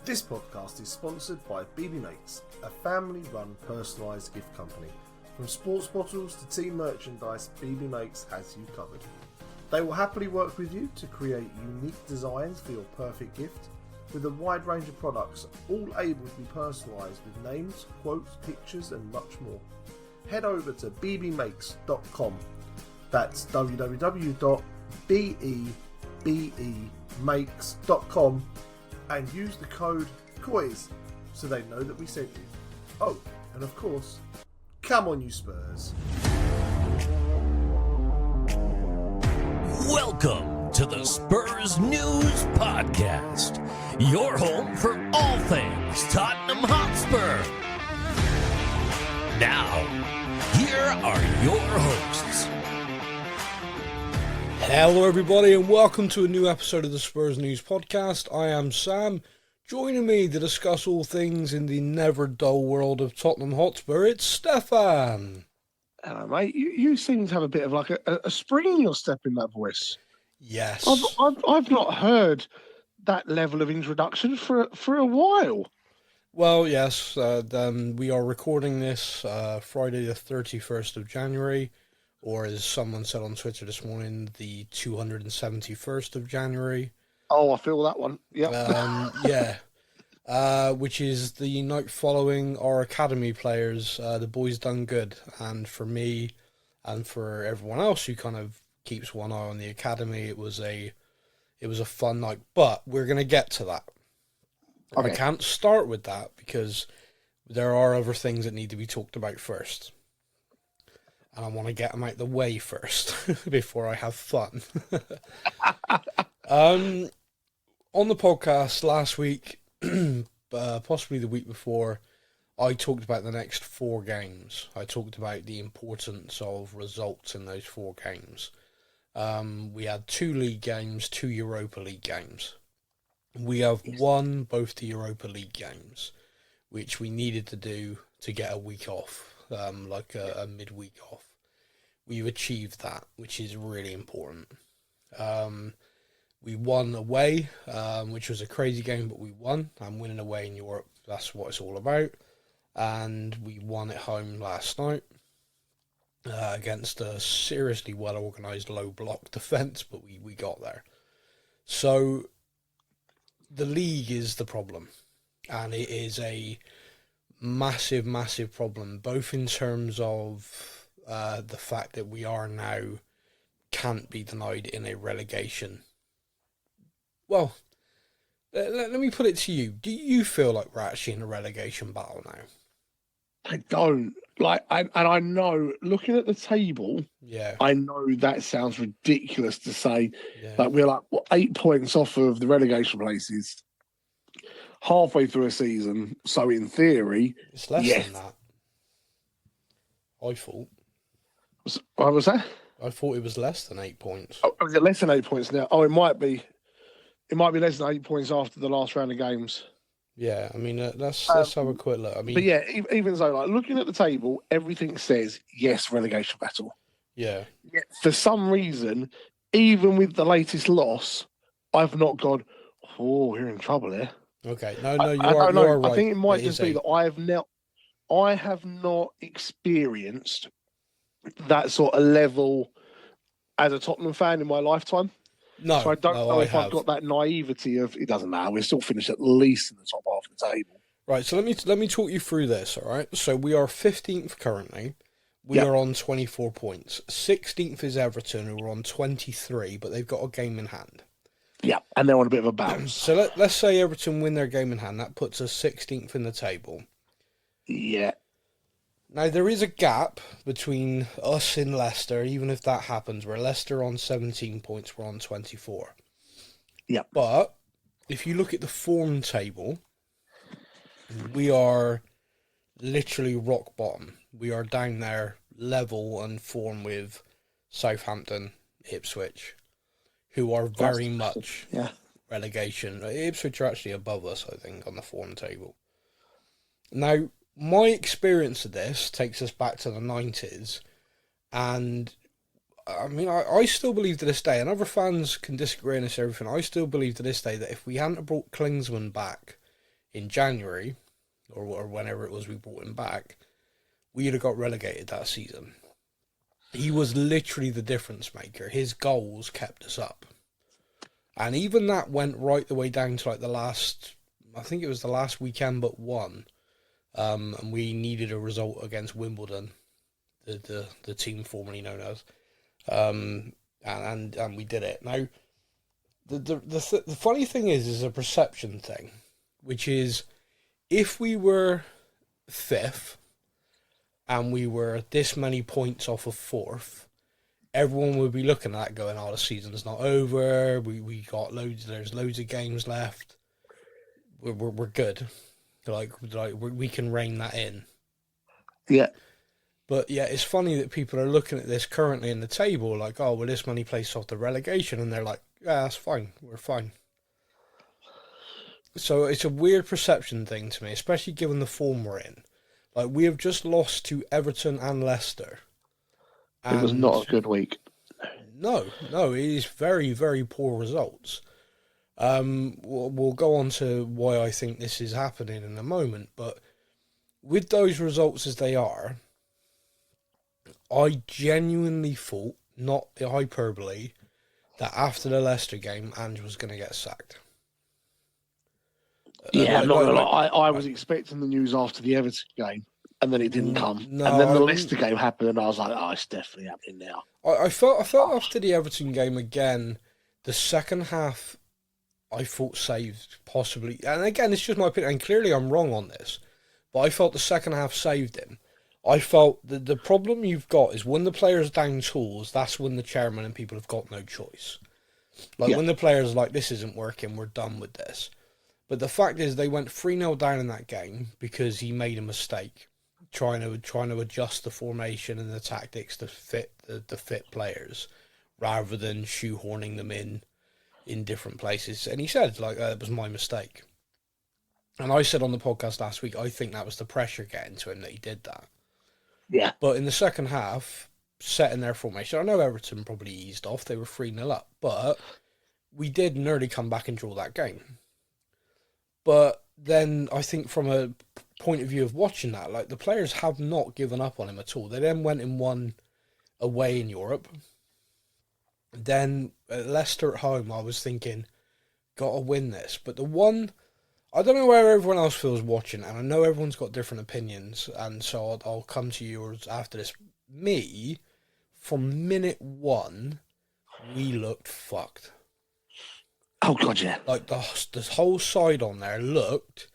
This podcast is sponsored by BB Makes, a family-run personalised gift company. From sports bottles to team merchandise, BB Makes has you covered. They will happily work with you to create unique designs for your perfect gift, with a wide range of products, all able to be personalised with names, quotes, pictures and much more. Head over to bbmakes.com. That's www.bebemakes.com and use the code COYS so they know that we sent you. Oh, and of course, come on you Spurs. Welcome to the Spurs News Podcast, your home for all things Tottenham Hotspur. Now, here are your hosts. Hello everybody and welcome to a new episode of the Spurs News Podcast. I am Sam. Joining me to discuss all things in the never dull world of Tottenham Hotspur, it's Stefan. Hello, mate. You seem to have a bit of like a spring in your step in that voice. Yes. I've not heard that level of introduction for a while. Well, yes. We are recording this Friday the 31st of January, or as someone said on Twitter this morning, the 271st of January. Oh, I feel that one. Yep. Yeah. Which is the night following our academy players. The boys done good, and for me, and for everyone else who kind of keeps one eye on the academy, it was a fun night. But we're gonna get to that. Okay. I can't start with that because there are other things that need to be talked about first, and I want to get them out the way first before I have fun. On the podcast last week. Possibly the week before, I talked about the next 4 games. I talked about the importance of results in those 4 games. We had 2 league games, 2 Europa League games. We have won both the Europa League games, which we needed to do to get a week off, like a midweek off. We've achieved that, which is really important. We won away, which was a crazy game, but we won. And winning away in Europe, that's what it's all about. And we won at home last night against a seriously well-organised low-block defence, but we got there. So the league is the problem. And it is a massive, massive problem, both in terms of the fact that we are now can't be denied in a relegation. Well, let me put it to you. Do you feel like we're actually in a relegation battle now? I don't. I know, looking at the table, yeah, I know that sounds ridiculous to say. Yeah. That we're 8 points off of the relegation places halfway through a season. So in theory, it's less than that. I thought. What was that? I thought it was less than 8 points. Oh, is it less than 8 points now? Oh, it might be. It might be less than 8 points after the last round of games. Yeah, I mean, let's have a quick look. I mean, but yeah, even so, looking at the table, everything says yes, relegation battle. Yeah. Yet for some reason, even with the latest loss, I've not gone, oh, we're in trouble here. Okay, no, you are right. I think it might just be that I have not experienced that sort of level as a Tottenham fan in my lifetime. No, so I don't know if I've got that naivety of it doesn't matter. We're still finished at least in the top half of the table. Right. So let me talk you through this. All right. So we are 15th currently. We are on 24 points. 16th is Everton, who are on 23, but they've got a game in hand. Yeah, and they're on a bit of a bounce. So let's say Everton win their game in hand. That puts us 16th in the table. Yeah. Now, there is a gap between us and Leicester, even if that happens, where Leicester on 17 points, we're on 24. Yeah. But if you look at the form table, we are literally rock bottom. We are down there level and form with Southampton, Ipswich, who are very much relegation. Ipswich are actually above us, I think, on the form table. Now, my experience of this takes us back to the 90s, and I mean, I still believe to this day, and other fans can disagree on this everything, I still believe to this day that if we hadn't brought Klinsmann back in January, or whenever it was we brought him back, we'd have got relegated that season. He was literally the difference maker. His goals kept us up. And even that went right the way down to like the last, I think it was the last weekend but one. And we needed a result against Wimbledon, the team formerly known as. And we did it. Now, the funny thing is a perception thing, which is if we were fifth and we were this many points off of fourth, everyone would be looking at that going, oh, the season's not over, we got there's loads of games left, we're good, like we can rein that in. Yeah. But yeah, it's funny that people are looking at this currently in the table like, oh, we're this many places off the relegation, and they're like, yeah, that's fine, we're fine. So it's a weird perception thing to me, especially given the form we're in. Like, we have just lost to Everton and Leicester. It was not a good week. No, it is very, very poor results. We'll go on to why I think this is happening in a moment, but with those results as they are, I genuinely thought, not the hyperbole, that after the Leicester game, Ange was going to get sacked. Yeah, I'm not gonna lie. I was expecting the news after the Everton game, and then it didn't come. No, and then the Leicester game happened, and I was like, oh, it's definitely happening now. I felt after the Everton game again, the second half, I thought saved possibly. And again, it's just my opinion, and clearly I'm wrong on this, but I felt the second half saved him. I felt the problem you've got is when the player's down tools, that's when the chairman and people have got no choice. Like when the players are like, this isn't working, we're done with this. But the fact is, they went 3-0 down in that game because he made a mistake, trying to adjust the formation and the tactics to fit the fit players, rather than shoehorning them in different places. And he said, like, it was my mistake. And I said on the podcast last week, I think that was the pressure getting to him that he did that. Yeah. But in the second half, setting their formation, I know Everton probably eased off. They were 3-0 up, but we did nearly come back and draw that game. But then I think from a point of view of watching that, like, the players have not given up on him at all. They then went and won away in Europe. Then at Leicester at home, I was thinking, got to win this. But the one, I don't know where everyone else feels watching, and I know everyone's got different opinions, and so I'll come to yours after this. Me, from minute one, we looked fucked. Oh, God, yeah. Like, the whole side on there looked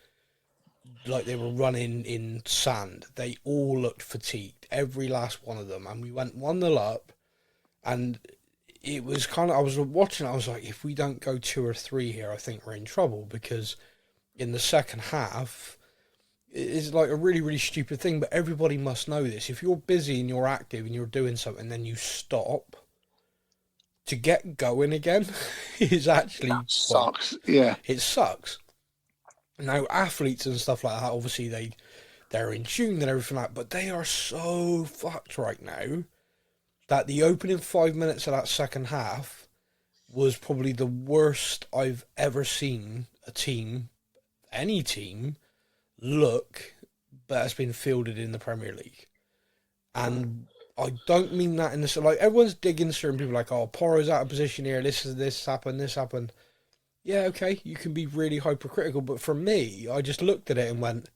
like they were running in sand. They all looked fatigued, every last one of them. And we went 1-0 up, and it was kind of, I was watching, I was like, if we don't go 2 or 3 here, I think we're in trouble, because in the second half, it's like a really, really stupid thing, but everybody must know this. If you're busy and you're active and you're doing something, then you stop, to get going again is actually sucks. Yeah, it sucks. Now, athletes and stuff like that, obviously they're in tune and everything like that, but they are so fucked right now that the opening 5 minutes of that second half was probably the worst I've ever seen a team, any team, look that has been fielded in the Premier League. And I don't mean that in the, like, everyone's digging certain people like, oh, Porro's out of position here, this happened. Yeah, okay, you can be really hypercritical, but for me, I just looked at it and went,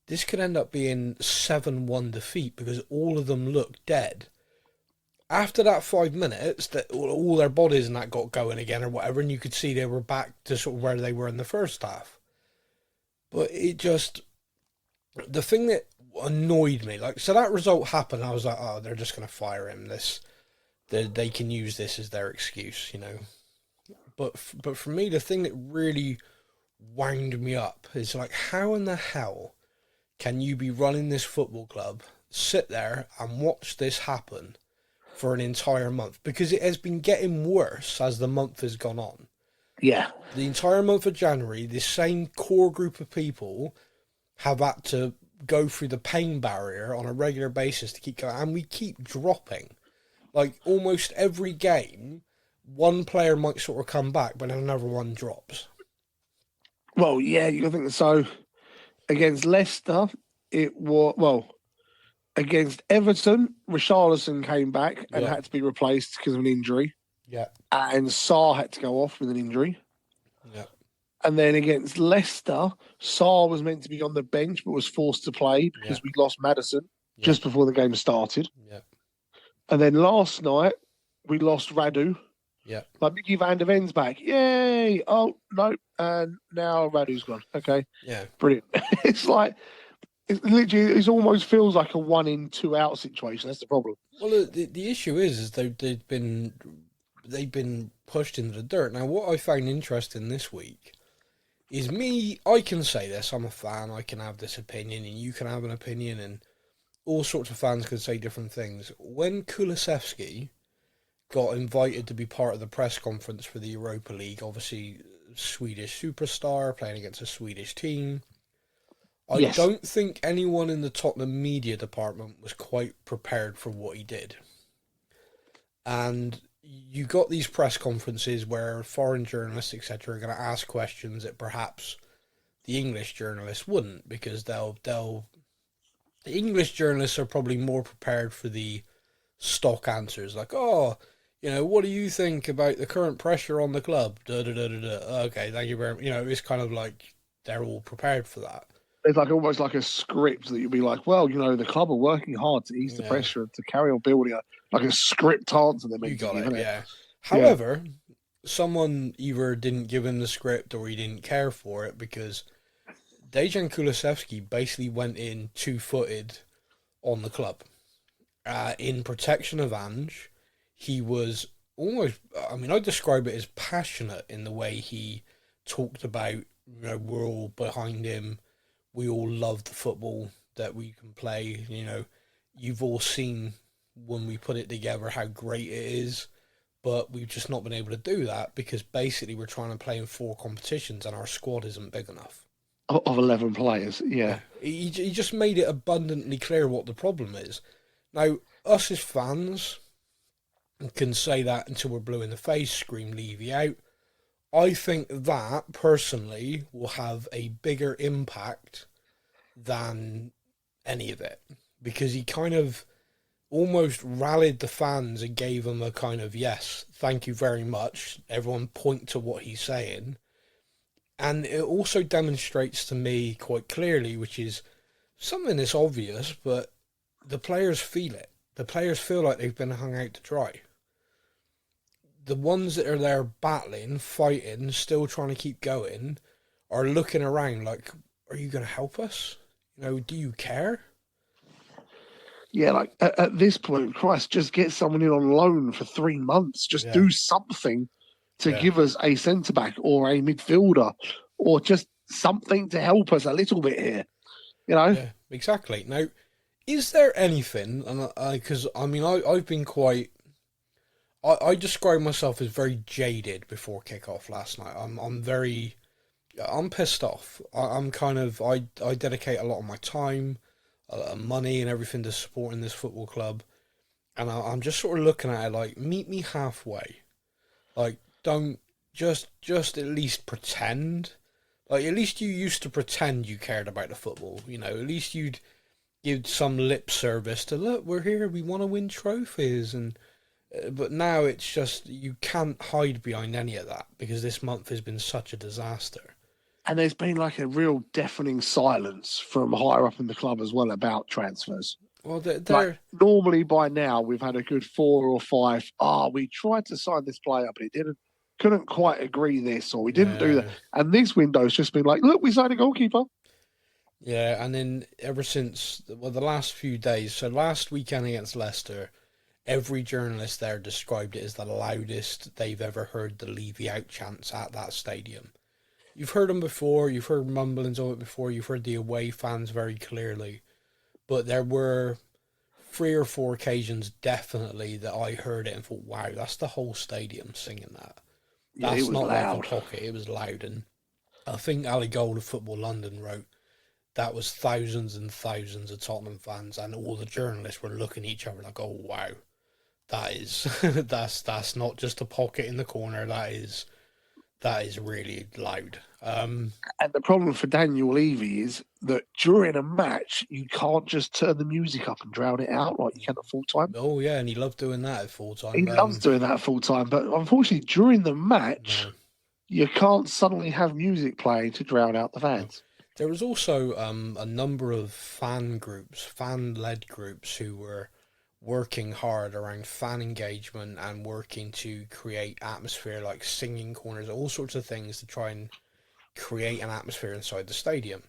this could end up being 7-1 defeat, because all of them look dead. After that 5 minutes, that all their bodies and that got going again or whatever, and you could see they were back to sort of where they were in the first half. But it just, the thing that annoyed me, like, so that result happened, I was like, oh, they're just going to fire him. They can use this as their excuse, you know. But for me, the thing that really wound me up is, like, how in the hell can you be running this football club, sit there and watch this happen for an entire month? Because it has been getting worse as the month has gone on. Yeah. The entire month of January, this same core group of people have had to go through the pain barrier on a regular basis to keep going, and we keep dropping. Like, almost every game, one player might sort of come back, but then another one drops. Well, yeah, you think so. Against Leicester, it was against Everton. Richarlison came back and Yeah. had to be replaced because of an injury, Yeah. and Sarr had to go off with an injury. Yeah. And then against Leicester, Sarr was meant to be on the bench but was forced to play because we lost Maddison just before the game started. Yeah. And then last night, we lost Radu. Yeah. Like Mickey Van der Ven's back. Yay! Oh, no. And now Radu's gone. Okay. Yeah. Brilliant. It's like, it almost feels like a 1 in 2 out situation. That's the problem. Well, the issue is they've been pushed into the dirt. Now, what I found interesting this week is I can say this, I'm a fan, I can have this opinion, and you can have an opinion, and all sorts of fans can say different things. When Kulusevski got invited to be part of the press conference for the Europa League, obviously Swedish superstar, playing against a Swedish team, I don't think anyone in the Tottenham media department was quite prepared for what he did. And you got these press conferences where foreign journalists, etc., are going to ask questions that perhaps the English journalists wouldn't, because the English journalists are probably more prepared for the stock answers, like, oh, what do you think about the current pressure on the club? Okay, thank you very much. It's kind of like they're all prepared for that. It's like almost like a script that you'd be like, well, the club are working hard to ease the pressure, to carry on building like a script answer. You got it, yeah. However, someone either didn't give him the script or he didn't care for it, because Dejan Kulusevski basically went in 2-footed on the club. In protection of Ange, he was almost, I describe it as passionate in the way he talked about, we're all behind him. We all love the football that we can play. You've all seen when we put it together how great it is, but we've just not been able to do that because basically we're trying to play in 4 competitions and our squad isn't big enough. Of 11 players, yeah. He just made it abundantly clear what the problem is. Now, us as fans can say that until we're blue in the face, scream Levy out. I think that, personally, will have a bigger impact than any of it. Because he kind of almost rallied the fans and gave them a kind of, yes, thank you very much. Everyone point to what he's saying. And it also demonstrates to me quite clearly, which is something that's obvious, but the players feel it. The players feel like they've been hung out to dry. The ones that are there battling, fighting, still trying to keep going, are looking around like, are you going to help us? Do you care? Yeah, like at this point, Christ, just get someone in on loan for 3 months. Just do something to give us a centre-back or a midfielder or just something to help us a little bit here, Yeah, exactly. Now, is there anything, and because, I've been quite... I describe myself as very jaded before kickoff last night. I'm pissed off. I dedicate a lot of my time, money and everything to supporting this football club. And I'm just sort of looking at it like, meet me halfway. Like, don't just at least pretend. Like, at least you used to pretend you cared about the football. At least you'd give some lip service to, look, we're here, we want to win trophies. But now it's just, you can't hide behind any of that because this month has been such a disaster. And there's been like a real deafening silence from higher up in the club as well about transfers. Well, like, normally by now we've had a good 4 or 5. We tried to sign this player, but it couldn't quite agree this, or we didn't do that. And this window's just been like, look, we signed a goalkeeper. Yeah, and then ever since the last few days, so last weekend against Leicester, every journalist there described it as the loudest they've ever heard the Levy out chants at that stadium. You've heard them before, you've heard mumblings of it before, you've heard the away fans very clearly. But there were 3 or 4 occasions definitely that I heard it and thought, wow, that's the whole stadium singing that. That's not loud. Like a pocket, it was loud. And I think Ali Gold of Football London wrote, that was thousands and thousands of Tottenham fans, and all the journalists were looking at each other like, oh, wow. That is, that's not just a pocket in the corner. That's That is really loud. And the problem for Daniel Levy is that during a match, you can't just turn the music up and drown it out like you can at full time. Oh, yeah, and he loved doing that at full time. He loves doing that at full time, but unfortunately, during the match, you can't suddenly have music playing to drown out the fans. There was also a number of fan-led groups who were working hard around fan engagement and working to create atmosphere, like singing corners, all sorts of things to try and create an atmosphere inside the stadium.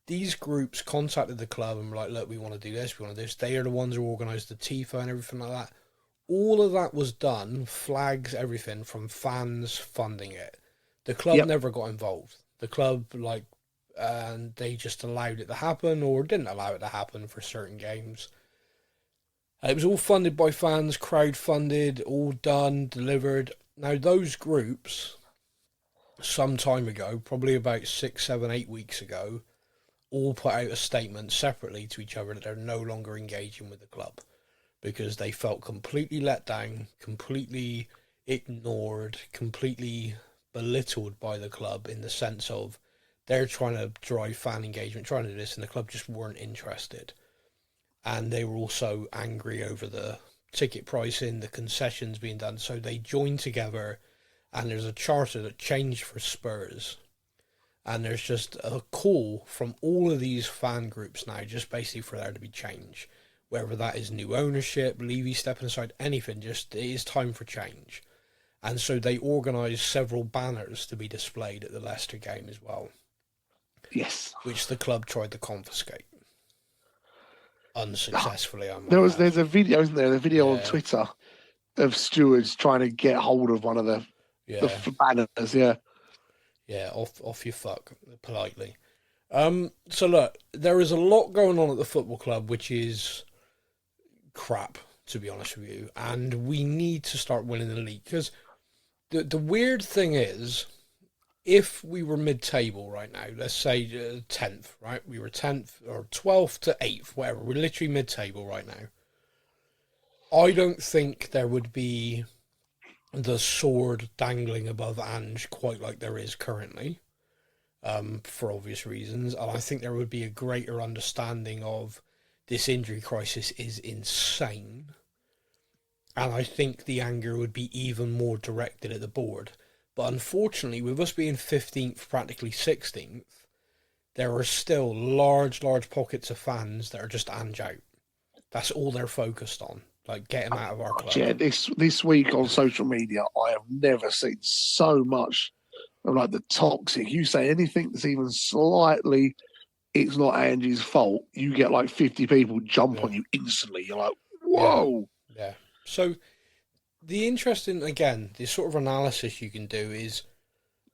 These groups contacted the club and were like, look, we want to do this, we want to do this. They are the ones who organised the TIFO and everything like that. All of that was done, flags, everything, from fans funding it. The club never got involved. The club, and they just allowed it to happen or didn't allow it to happen for certain games. It was all funded by fans, crowd-funded, all done, delivered. Now, those groups, some time ago, probably about 6, 7, 8 weeks ago, all put out a statement separately to each other that they're no longer engaging with the club because they felt completely let down, completely ignored, completely belittled by the club in the sense of they're trying to drive fan engagement, trying to do this, and the club just weren't interested. And they were also angry over the ticket pricing, the concessions being done. So they joined together, and there's a charter that changed for Spurs. And there's just a call from all of these fan groups now, just basically for there to be change. Whether that is new ownership, Levy stepping aside, anything, just it is time for change. And so they organised several banners to be displayed at the Leicester game as well. Yes. Which the club tried to confiscate. Unsuccessfully, there's a video, isn't there? A video on Twitter of stewards trying to get hold of one of the banners. Yeah, off your fuck politely. So look, there is a lot going on at the football club, which is crap, to be honest with you, and we need to start winning the league because the weird thing is, if we were mid-table right now, let's say 10th, right? We were 10th or 12th to 8th, whatever. We're literally mid-table right now. I don't think there would be the sword dangling above Ange quite like there is currently, for obvious reasons. And I think there would be a greater understanding of this injury crisis is insane. And I think the anger would be even more directed at the board. But unfortunately, with us being 15th, practically 16th, there are still large pockets of fans that are just Ange out. That's all they're focused on. Like, get him out of our club. Yeah, this week on social media, I have never seen so much of, like, the toxic. You say anything that's even slightly, it's not Ange's fault, you get, like, 50 people jump on you instantly. You're like, whoa. Yeah. So the interesting, again, the sort of analysis you can do is,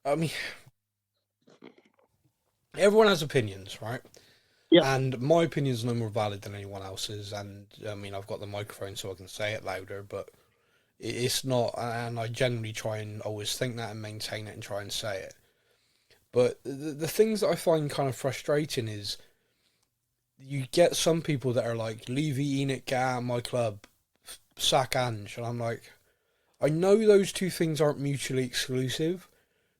I mean, everyone has opinions, right? Yeah. And my opinion's no more valid than anyone else's. And, I mean, I've got the microphone so I can say it louder, but it's not, and I generally try and always think that and maintain it and try and say it. But the things that I find kind of frustrating is you get some people that are like, Levy, Enoch, get out of my club, sack Ange. And I'm like, I know those two things aren't mutually exclusive,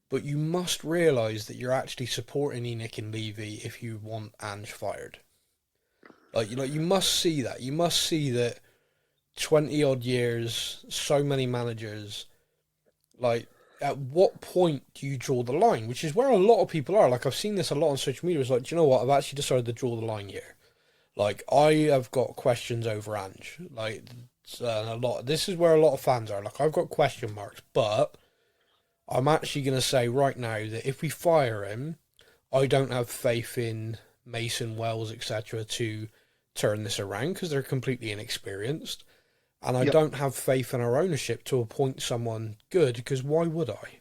but you must realise that you're actually supporting Enoch and Levy if you want Ange fired. You must see that. You must see that 20 odd years, so many managers, like, at what point do you draw the line? Which is where a lot of people are. Like, I've seen this a lot on social media. It's like, do you know what? I've actually decided to draw the line here. Like, I have got questions over Ange. Like, this is where a lot of fans are. Like, I've got question marks, but I'm actually going to say right now that if we fire him, I don't have faith in Mason, Wells, etc. to turn this around because they're completely inexperienced. And I don't have faith in our ownership to appoint someone good, because why would I?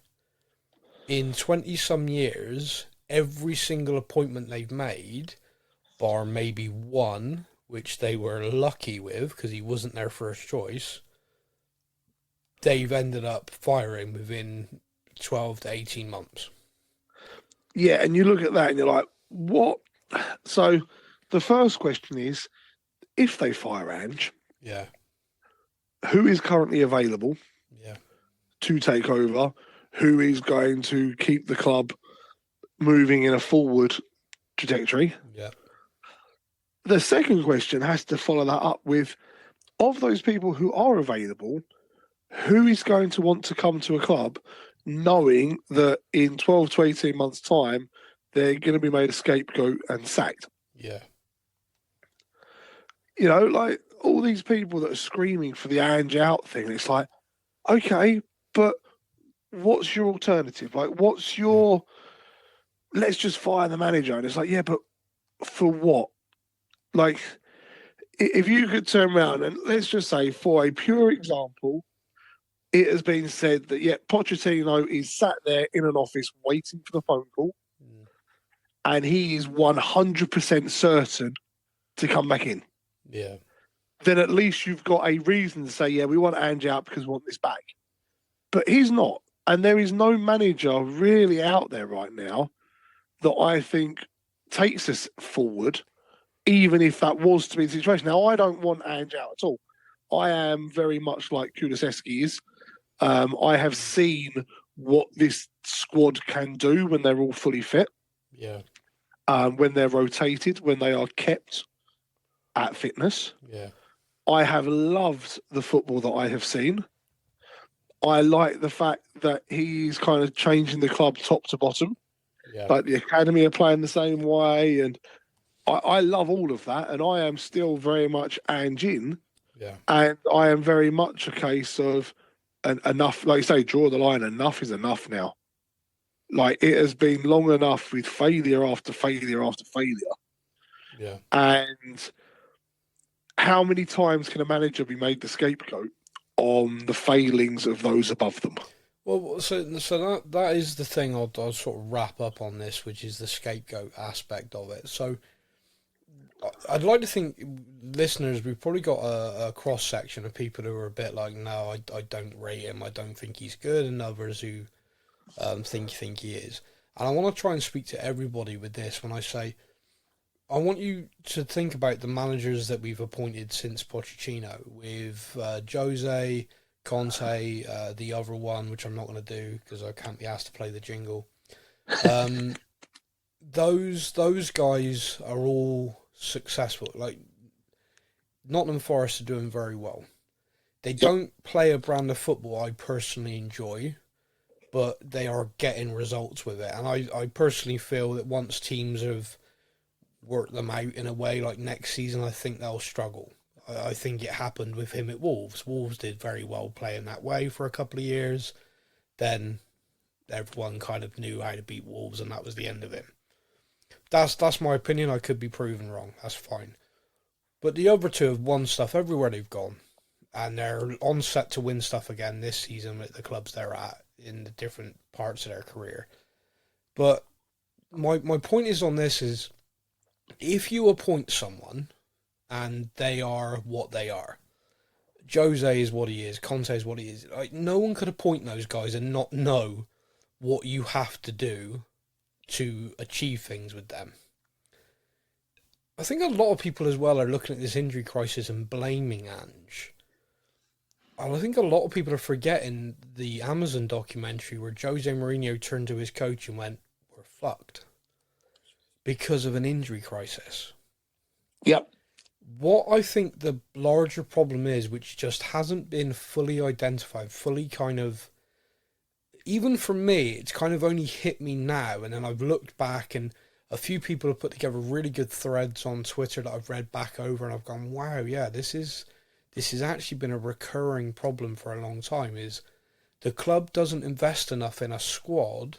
In 20-some years, every single appointment they've made, bar maybe one, which they were lucky with because he wasn't their first choice, they've ended up firing within 12 to 18 months. Yeah, and you look at that and you're like, what? So the first question is, if they fire Ange, yeah, who is currently available yeah, to take over? who is going to keep the club moving in a forward trajectory. Yeah. The second question has to follow that up with, of those people who are available, who is going to want to come to a club knowing that in 12 to 18 months' time, they're going to be made a scapegoat and sacked? Yeah. You know, like all these people that are screaming for the Ange out thing, it's like, okay, but what's your alternative? Like, what's your, let's just fire the manager. And it's like, yeah, but for what? Like, if you could turn around and let's just say, for a pure example, it has been said that, yeah, Pochettino is sat there in an office waiting for the phone call, and he is 100% certain to come back in. Yeah. Then at least you've got a reason to say, yeah, we want Ange out because we want this back. But he's not. And there is no manager really out there right now that I think takes us forward, even if that was to be the situation. Now, I don't want Ange out at all. I am very much like Kulusevski is. I have seen what this squad can do when they're all fully fit. Yeah. When they're rotated, when they are kept at fitness. Yeah. I have loved the football that I have seen. I like the fact that he's kind of changing the club top to bottom. Yeah. Like the academy are playing the same way, and I love all of that. And I am still very much Ange in. Yeah. And I am very much a case of enough, like you say, draw the line. Enough is enough now. Like it has been long enough with failure after failure after failure. Yeah. And how many times can a manager be made the scapegoat on the failings of those above them? Well, so that is the thing I'll sort of wrap up on this, which is the scapegoat aspect of it. So I'd like to think, listeners, we've probably got a cross-section of people who are a bit like, no, I don't rate him, I don't think he's good, and others who think he is. And I want to try and speak to everybody with this when I say, I want you to think about the managers that we've appointed since Pochettino, with Jose, Conte, the other one, which I'm not going to do because I can't be asked to play the jingle. Those guys are all successful. Like, Nottingham Forest are doing very well. They don't play a brand of football I personally enjoy, but they are getting results with it. And I personally feel that once teams have worked them out in a way, like next season, I think they'll struggle. I think it happened with him at Wolves. Wolves did very well playing that way for a couple of years. Then everyone kind of knew how to beat Wolves, and that was the end of it. That's my opinion. I could be proven wrong. That's fine. But the other two have won stuff everywhere they've gone, and they're on set to win stuff again this season at the clubs they're at in the different parts of their career. But my point is on this is, if you appoint someone and they are what they are, Jose is what he is, Conte is what he is, like, no one could appoint those guys and not know what you have to do to achieve things with them. I think a lot of people as well are looking at this injury crisis and blaming Ange. And I think a lot of people are forgetting the Amazon documentary where Jose Mourinho turned to his coach and went, "We're fucked," because of an injury crisis. Yep. What I think the larger problem is, which just hasn't been fully identified, fully kind of, even for me, it's kind of only hit me now, and then I've looked back, and a few people have put together really good threads on Twitter that I've read back over, and I've gone, wow, yeah, this has actually been a recurring problem for a long time, is the club doesn't invest enough in a squad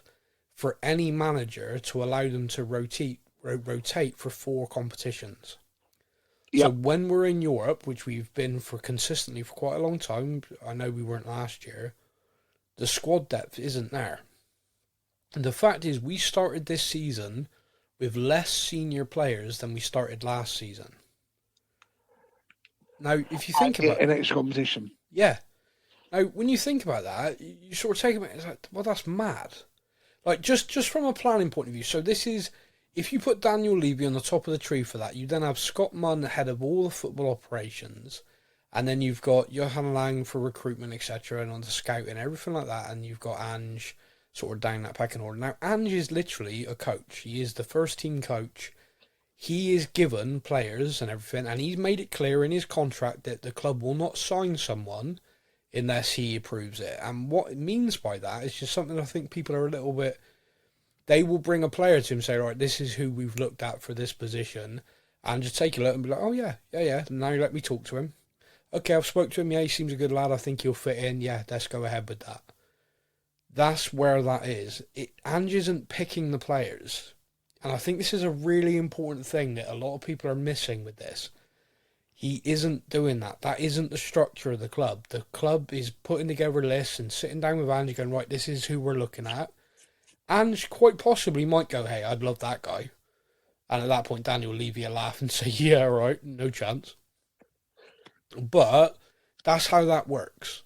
for any manager to allow them to rotate for 4 competitions. Yep. So when we're in Europe, which we've been for consistently for quite a long time, I know we weren't last year, the squad depth isn't there. And the fact is, we started this season with less senior players than we started last season. Now, if you think about an extra competition. Yeah. Now, when you think about that, you sort of take it, it's like, well, that's mad. Like, just from a planning point of view. So this is, if you put Daniel Levy on the top of the tree for that, you then have Scott Munn head of all the football operations, and then you've got Johan Lang for recruitment, etc., and on the scouting, everything like that, and you've got Ange sort of down that pecking order. Now, Ange is literally a coach. He is the first team coach. He is given players and everything, and he's made it clear in his contract that the club will not sign someone unless he approves it. And what it means by that is just something I think people are a little bit... They will bring a player to him and say, right, this is who we've looked at for this position, and just take a look and be like, oh, yeah. Now let me talk to him. Okay, I've spoke to him. Yeah, he seems a good lad. I think he'll fit in. Yeah, let's go ahead with that. That's where that is. Ange isn't picking the players. And I think this is a really important thing that a lot of people are missing with this. He isn't doing that. That isn't the structure of the club. The club is putting together lists and sitting down with Ange going, right, this is who we're looking at. Ange quite possibly might go, hey, I'd love that guy. And at that point, Daniel Levy will laugh and say, yeah, right, no chance. But that's how that works.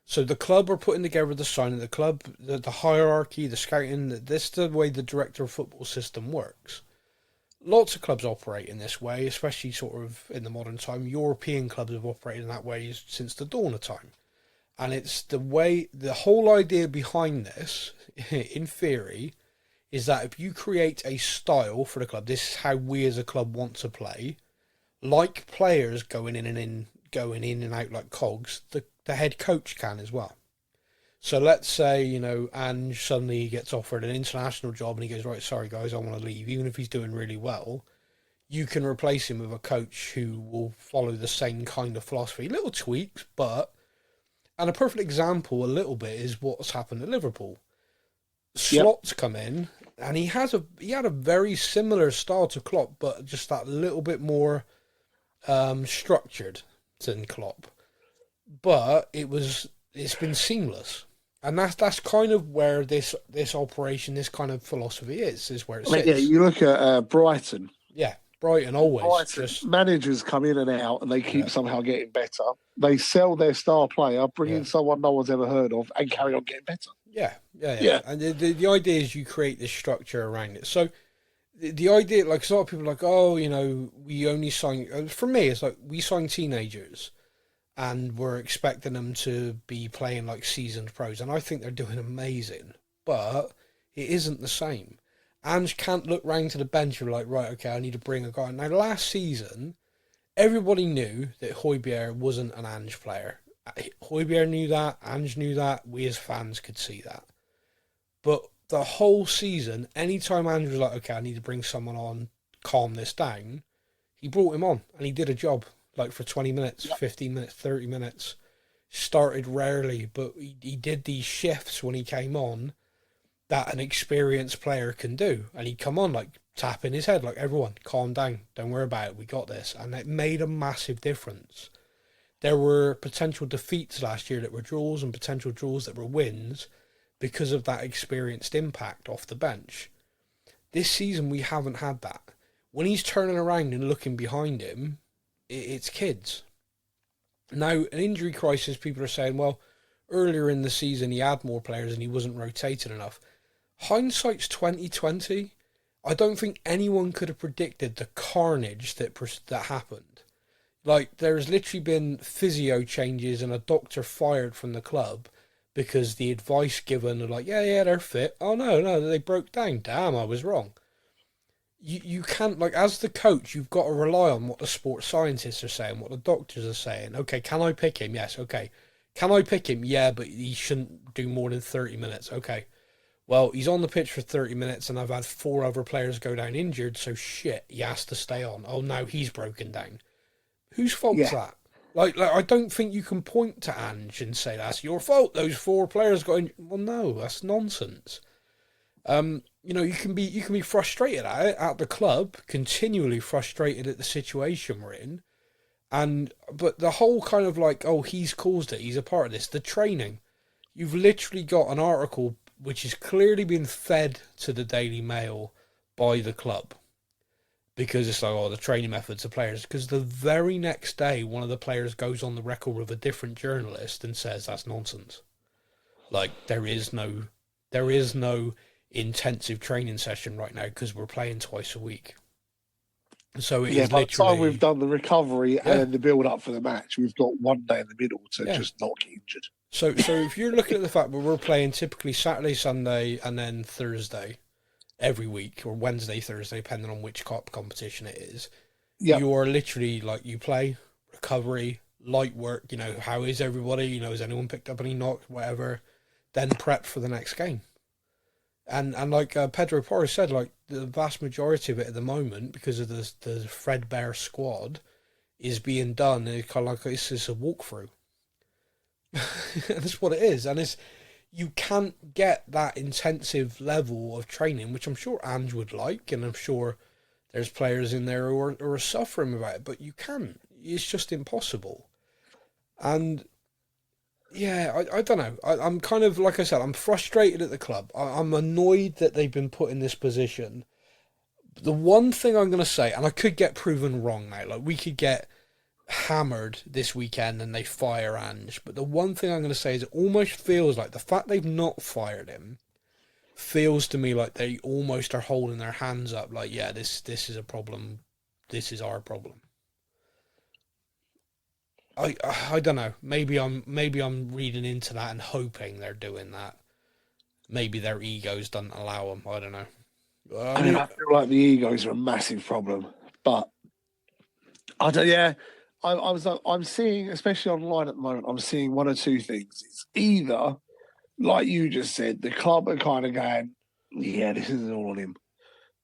So the club are putting together the signing, the club, the hierarchy, the scouting. This is the way the director of football system works. Lots of clubs operate in this way, especially sort of in the modern time. European clubs have operated in that way since the dawn of time. And it's the way, the whole idea behind this, in theory, is that if you create a style for the club, this is how we as a club want to play, like players going in and out like cogs, the head coach can as well. So let's say, Ange suddenly gets offered an international job and he goes, right, sorry guys, I want to leave. Even if he's doing really well, you can replace him with a coach who will follow the same kind of philosophy. Little tweaks, and a perfect example a little bit is what's happened at Liverpool. Slot's come in and he had a very similar style to Klopp, but just that little bit more structured than Klopp. But it's been seamless, and that's kind of where this operation, this kind of philosophy is where it sits. Yeah, you look at Brighton. Yeah, Brighton always. Managers come in and out, and they keep somehow getting better. They sell their star player, bring in someone no one's ever heard of, and carry on getting better. Yeah. And the idea is you create this structure around it. So the idea, like a lot of people are like, oh, we only sign. For me, it's like we sign teenagers. And we're expecting them to be playing like seasoned pros. And I think they're doing amazing. But it isn't the same. Ange can't look round to the bench and be like, right, okay, I need to bring a guy. Now, last season, everybody knew that Højbjerg wasn't an Ange player. Højbjerg knew that. Ange knew that. We as fans could see that. But the whole season, anytime Ange was like, okay, I need to bring someone on, calm this down, he brought him on and he did a job. Like for 20 minutes, 15 minutes, 30 minutes. Started rarely, but he did these shifts when he came on that an experienced player can do. And he'd come on like tapping his head, like, everyone, calm down, don't worry about it, we got this. And it made a massive difference. There were potential defeats last year that were draws and potential draws that were wins because of that experienced impact off the bench. This season we haven't had that. When he's turning around and looking behind him, it's kids. Now, an injury crisis, people are saying, well, earlier in the season he had more players and he wasn't rotated enough. Hindsight's 2020. I don't think anyone could have predicted the carnage that happened. Like, there's literally been physio changes and a doctor fired from the club because the advice given are like, yeah, they're fit. Oh, no, they broke down. Damn, I was wrong. You can't, like, as the coach, you've got to rely on what the sports scientists are saying, what the doctors are saying. Okay, can I pick him? Yes, okay. Can I pick him? Yeah, but he shouldn't do more than 30 minutes. Okay. Well, he's on the pitch for 30 minutes and I've had 4 other players go down injured, so shit, he has to stay on. Oh, now he's broken down. Whose fault's that? Like, I don't think you can point to Ange and say, that's your fault, those 4 players got injured. Well, no, that's nonsense. You can be frustrated at it, at the club, continually frustrated at the situation we're in. But the whole kind of like, oh, he's caused it, he's a part of this. The training. You've literally got an article which has clearly been fed to the Daily Mail by the club. Because it's like, oh, the training methods of players. Because the very next day, one of the players goes on the record with a different journalist and says that's nonsense. Like, there is no intensive training session right now because we're playing twice a week. So it Yeah, is by the time literally we've done the recovery Yeah. and the build up for the match, we've got one day in the middle to Yeah. just not get injured. So if you're looking at the fact that we're playing typically Saturday, Sunday, and then Thursday every week, or Wednesday, Thursday, depending on which competition it is, Yep. you are literally like, you play, recovery, light work, you know, how is everybody, you know, has anyone picked up any knocks, whatever, then prep for the next game. And like Pedro Porres said, like the vast majority of it at the moment, because of the threadbare squad, is being done, and it's kind of like, it's just a walkthrough. That's what it is, and it's, you can't get that intensive level of training, which I'm sure Ange would like, and I'm sure there's players in there who are suffering about it, but you can't. It's just impossible. And yeah, I don't know. I'm kind of, like I said, I'm frustrated at the club. I'm annoyed that they've been put in this position. The one thing I'm going to say, and I could get proven wrong now, like we could get hammered this weekend and they fire Ange, but the one thing I'm going to say is it almost feels like the fact they've not fired him feels to me like they almost are holding their hands up, like, yeah, this is a problem, this is our problem. I don't know, maybe I'm reading into that and hoping they're doing that. Maybe their egos don't allow them, I don't know. I feel like the egos are a massive problem, but I'm seeing, especially online at the moment, I'm seeing one or two things. It's either, like you just said, the club are kind of going, yeah, this isn't all on him.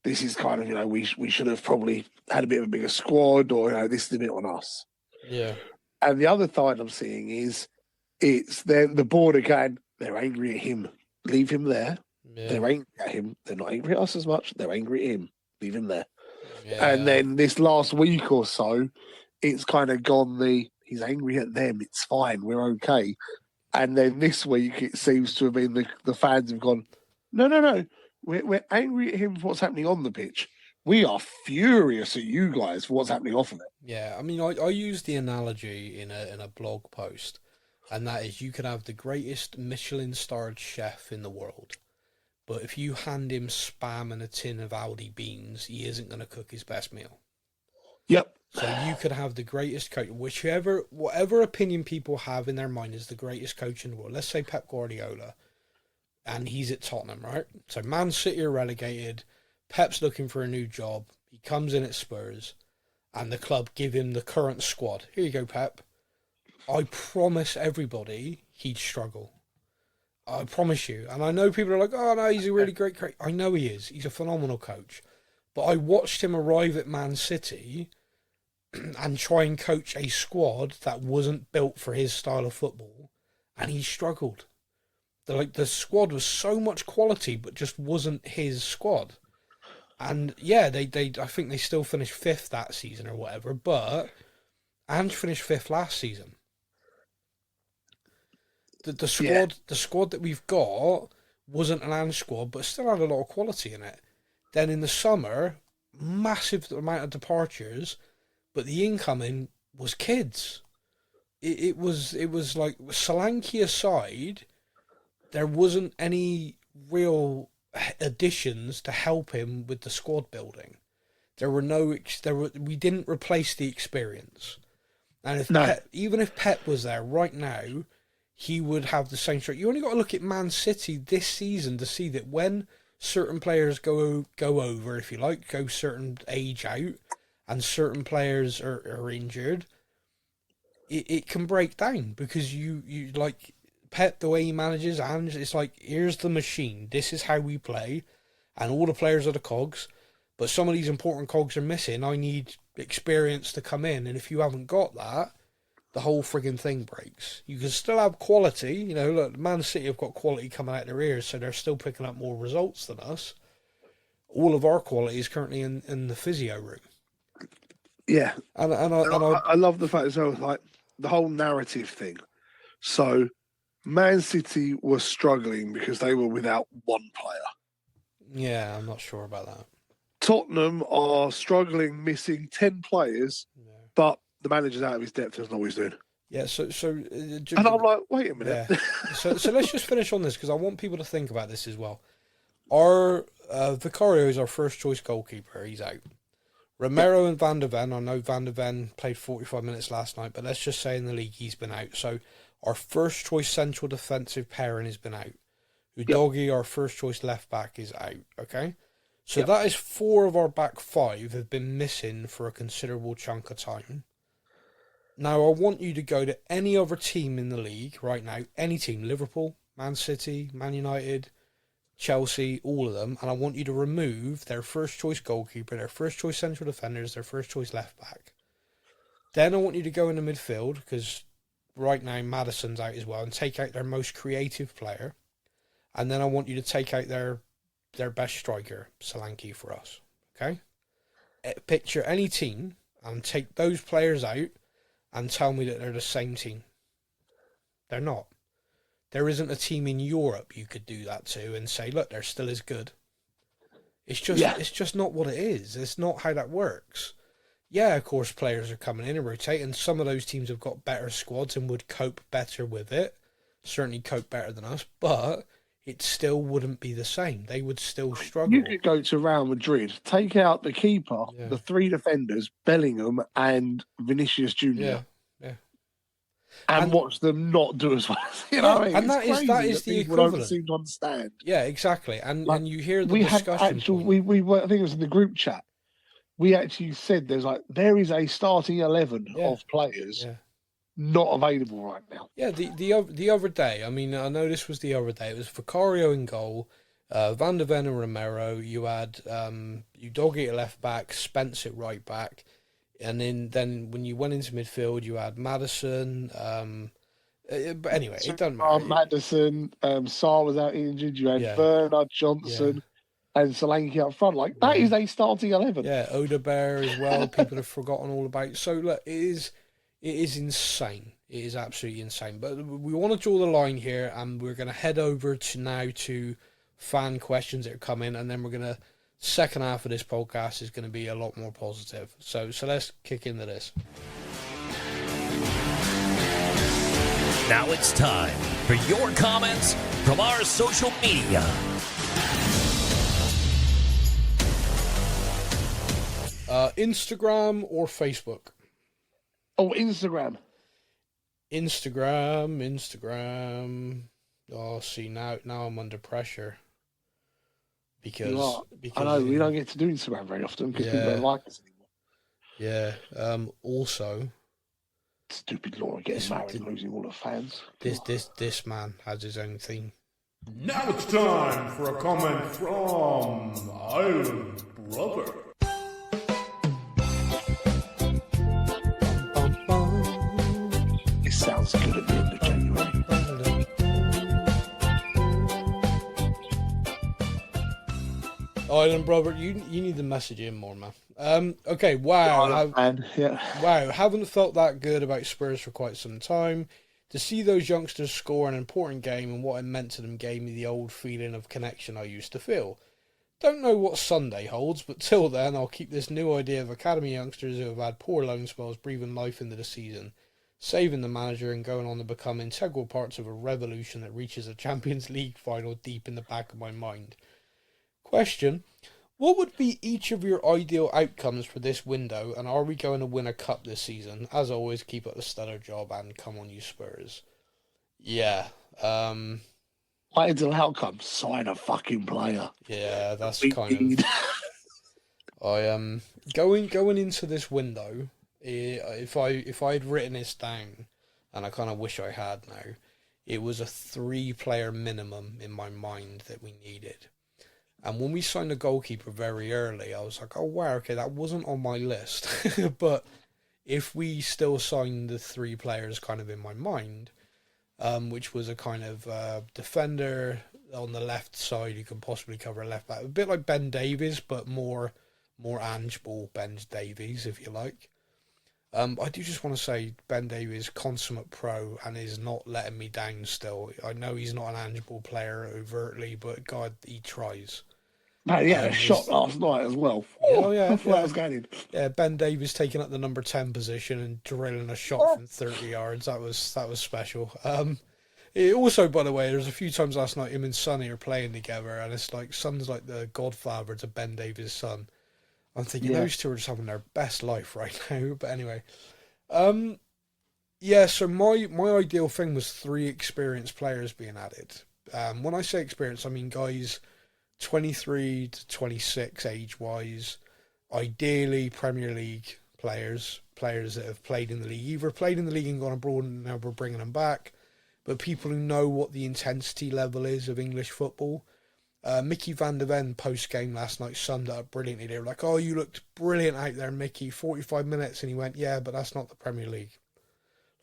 This is kind of, you know, we should have probably had a bit of a bigger squad, or, you know, this is a bit on us. Yeah. And the other side I'm seeing is it's the board again, they're angry at him. Leave him there. Yeah. They're angry at him. They're not angry at us as much. They're angry at him. Leave him there. Yeah. And then this last week or so, it's kind of gone he's angry at them. It's fine. We're okay. And then this week, it seems to have been the fans have gone, no. We're angry at him for what's happening on the pitch. We are furious at you guys for what's happening off of it. Yeah, I mean, I use the analogy in a blog post, and that is, you could have the greatest Michelin-starred chef in the world, but if you hand him Spam and a tin of Aldi beans, he isn't going to cook his best meal. Yep. So you could have the greatest coach, whatever opinion people have in their mind is the greatest coach in the world. Let's say Pep Guardiola, and he's at Tottenham, right? So Man City are relegated, Pep's looking for a new job, he comes in at Spurs, and the club give him the current squad. Here you go, Pep. I promise everybody he'd struggle. I promise you. And I know people are like, oh no, he's a really great coach. I know he is. He's a phenomenal coach. But I watched him arrive at Man City and try and coach a squad that wasn't built for his style of football, and he struggled. The squad was so much quality, but just wasn't his squad. And yeah, they I think they still finished 5th that season or whatever, but Ange finished 5th last season. The squad that we've got wasn't an Ange squad, but still had a lot of quality in it. Then in the summer, massive amount of departures, but the incoming was kids. It was like, Solanke aside, there wasn't any real additions to help him with the squad building. We didn't replace the experience. And even if Pep was there right now, he would have the same strength. You only got to look at Man City this season to see that when certain players go over, if you like, go certain age out, and certain players are injured, it can break down, because you like Pep, the way he manages, and it's like, here's the machine, this is how we play, and all the players are the cogs, but some of these important cogs are missing. I need experience to come in, and if you haven't got that, the whole frigging thing breaks. You can still have quality, you know, look, Man City have got quality coming out their ears, so they're still picking up more results than us. All of our quality is currently in the physio room. Yeah. And I love the fact as well, like, the whole narrative thing. So Man City was struggling because they were without one player. Yeah, I'm not sure about that. Tottenham are struggling, missing 10 players, but the manager's out of his depth, doesn't know what he's doing. Yeah, and I'm like, wait a minute. Yeah. So let's just finish on this, because I want people to think about this as well. Our Vicario is our first choice goalkeeper. He's out. Romero and Van der Ven, I know Van der Ven played 45 minutes last night, but let's just say in the league he's been out. So our first choice central defensive pairing has been out. Udogie, our first choice left back, is out. Okay? So that is 4 of our back 5 have been missing for a considerable chunk of time. Now I want you to go to any other team in the league right now, any team, Liverpool, Man City, Man United, Chelsea, all of them, and I want you to remove their first choice goalkeeper, their first choice central defenders, their first choice left back. Then I want you to go into midfield, because right now Maddison's out as well, and take out their most creative player. And then I want you to take out their best striker, Solanke, for us. Okay? Picture any team and take those players out and tell me that they're the same team. They're not. There isn't a team in Europe you could do that to and say, look, they're still as good. It's just not what it is. It's not how that works. Yeah, of course, players are coming in and rotating. Some of those teams have got better squads and would cope better with it. Certainly cope better than us, but it still wouldn't be the same. They would still struggle. You could go to Real Madrid, take out the keeper, the 3 defenders, Bellingham and Vinicius Jr. Yeah. And watch them not do as well. You know what I mean? And that is the people equivalent. Don't seem to understand. Yeah, exactly. And you hear the we discussion. Had actual, we were, I think it was in the group chat. We actually said there is a starting 11 of players not available right now. Yeah, the other day. I mean, I know this was the other day. It was Vicario in goal, Van der Ven and Romero. You had Udogie at left back, Spence at right back. And then when you went into midfield, you had Maddison. But anyway, it doesn't matter. Maddison, Sarr was out injured. You had Werner, Johnson, and Solanke up front. That is a starting 11. Yeah, Odebear as well. People have forgotten all about. So look, it is insane. It is absolutely insane. But we want to draw the line here, and we're going to head over to fan questions that are coming, and then we're going to. Second half of this podcast is going to be a lot more positive. So let's kick into this. Now it's time for your comments from our social media. Instagram or Facebook? Oh, Instagram. Instagram. Oh, see, now I'm under pressure. Because I know we don't get to do Instagram very often because people don't like us anymore. Yeah. Also, stupid Laura getting married and losing all her fans. This man has his own theme. Now it's time for a comment from Island Brother. It sounds good at the end of January. Island Brother, you need to message in more, man. Okay, wow. Wow, haven't felt that good about Spurs for quite some time. To see those youngsters score an important game and what it meant to them gave me the old feeling of connection I used to feel. Don't know what Sunday holds, but till then I'll keep this new idea of academy youngsters who have had poor loan spells breathing life into the season, saving the manager and going on to become integral parts of a revolution that reaches a Champions League final deep in the back of my mind. Question: what would be each of your ideal outcomes for this window, and are we going to win a cup this season? As always, keep up the stellar job and come on you Spurs. Yeah. Ideal outcome: sign a fucking player. Yeah, that's kind of. I going into this window. If I'd written this down, and I kind of wish I had now, it was a 3-player minimum in my mind that we needed. And when we signed the goalkeeper very early, I was like, oh, wow, okay, that wasn't on my list. But if we still signed the 3 players kind of in my mind, which was a kind of defender on the left side who can possibly cover a left back, a bit like Ben Davies, but more Ange Ball Ben Davies, if you like. I do just want to say Ben Davies, consummate pro, and is not letting me down still. I know he's not an Ange Ball player overtly, but God, he tries. Man, he had a shot last night as well. Oh, yeah. I thought I was going in. Yeah, Ben Davies taking up the number 10 position and drilling a shot from 30 yards. That was special. It also, by the way, there's a few times last night him and Sonny are playing together, and it's like Son's like the godfather to Ben Davies' son. I'm thinking those two are just having their best life right now. But anyway, yeah. So my ideal thing was 3 experienced players being added. When I say experienced, I mean guys 23 to 26 age wise. Ideally, Premier League players that have played in the league, either played in the league and gone abroad and now we're bringing them back, but people who know what the intensity level is of English football. Mickey van der Ven post-game last night summed it up brilliantly. They were like, oh, you looked brilliant out there, Mickey, 45 minutes. And he went, yeah, but that's not the Premier League.